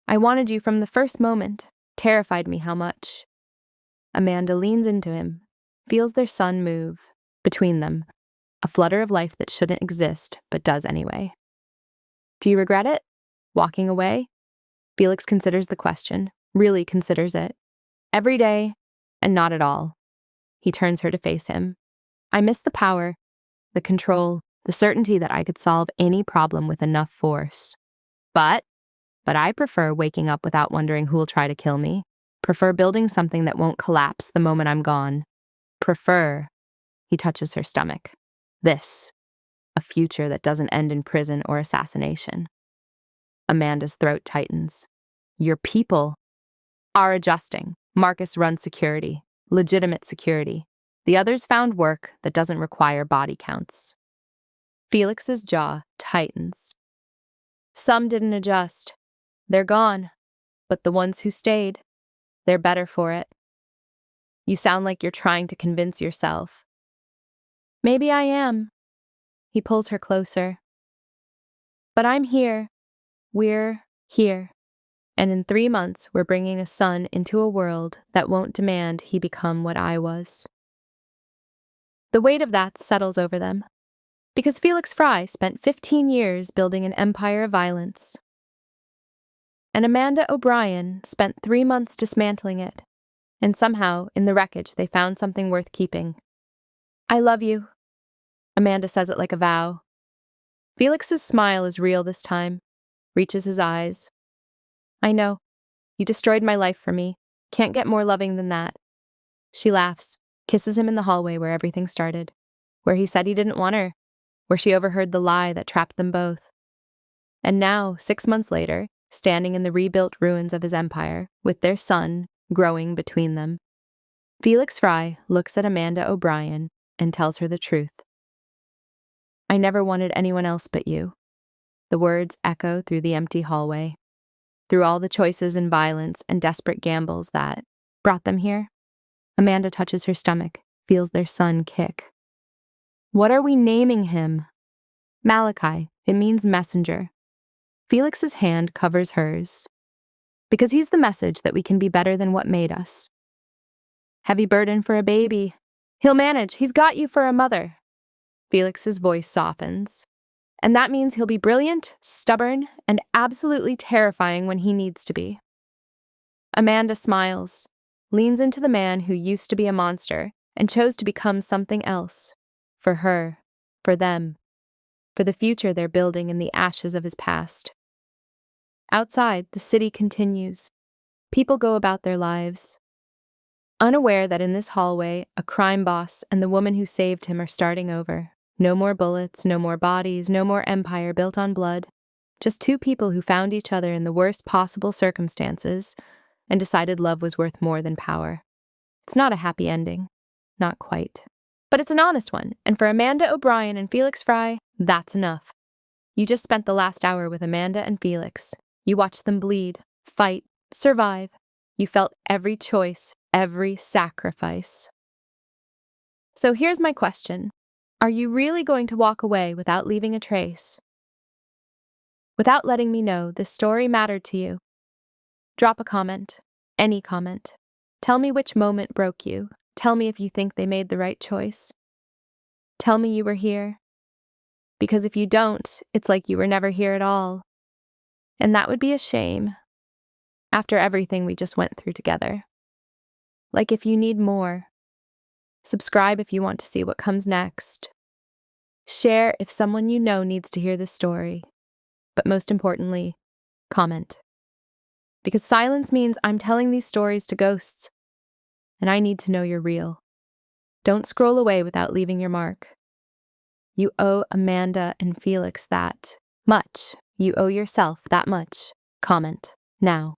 I wanted you from the first moment. Terrified me how much. Amanda leans into him, feels their sun move. Between them, a flutter of life that shouldn't exist, but does anyway. Do you regret it? Walking away? Felix considers the question, really considers it. Every day, and not at all. He turns her to face him. I miss the power, the control, the certainty that I could solve any problem with enough force. But I prefer waking up without wondering who'll try to kill me. Prefer building something that won't collapse the moment I'm gone. Prefer, he touches her stomach, this, a future that doesn't end in prison or assassination. Amanda's throat tightens. Your people are adjusting. Marcus runs security, legitimate security. The others found work that doesn't require body counts. Felix's jaw tightens. Some didn't adjust. They're gone. But the ones who stayed, they're better for it. You sound like you're trying to convince yourself. Maybe I am. He pulls her closer. But I'm here. We're here. And in 3 months, we're bringing a son into a world that won't demand he become what I was. The weight of that settles over them. Because Felix Fry spent 15 years building an empire of violence. And Amanda O'Brien spent 3 months dismantling it. And somehow, in the wreckage, they found something worth keeping. I love you. Amanda says it like a vow. Felix's smile is real this time, reaches his eyes. I know. You destroyed my life for me. Can't get more loving than that. She laughs. kisses him in the hallway where everything started, where he said he didn't want her, where she overheard the lie that trapped them both. And now, 6 months later, standing in the rebuilt ruins of his empire, with their son growing between them, Felix Fry looks at Amanda O'Brien and tells her the truth. "I never wanted anyone else but you." The words echo through the empty hallway, through all the choices and violence and desperate gambles that brought them here. Amanda touches her stomach, feels their son kick. "What are we naming him?" "Malachi. It means messenger." Felix's hand covers hers. "Because he's the message that we can be better than what made us." "Heavy burden for a baby." "He'll manage. He's got you for a mother." Felix's voice softens. "And that means he'll be brilliant, stubborn, and absolutely terrifying when he needs to be." Amanda smiles, leans into the man who used to be a monster and chose to become something else. For her, for them, for the future they're building in the ashes of his past. Outside, the city continues. People go about their lives, unaware that in this hallway, a crime boss and the woman who saved him are starting over. No more bullets, no more bodies, no more empire built on blood. Just two people who found each other in the worst possible circumstances and decided love was worth more than power. It's not a happy ending. Not quite. But it's an honest one, and for Amanda O'Brien and Felix Fry, that's enough. You just spent the last hour with Amanda and Felix. You watched them bleed, fight, survive. You felt every choice, every sacrifice. So here's my question. Are you really going to walk away without leaving a trace? Without letting me know this story mattered to you? Drop a comment, any comment. Tell me which moment broke you. Tell me if you think they made the right choice. Tell me you were here. Because if you don't, it's like you were never here at all. And that would be a shame. After everything we just went through together. Like if you need more. Subscribe if you want to see what comes next. Share if someone you know needs to hear this story. But most importantly, comment. Because silence means I'm telling these stories to ghosts, and I need to know you're real. Don't scroll away without leaving your mark. You owe Amanda and Felix that much. You owe yourself that much. Comment now.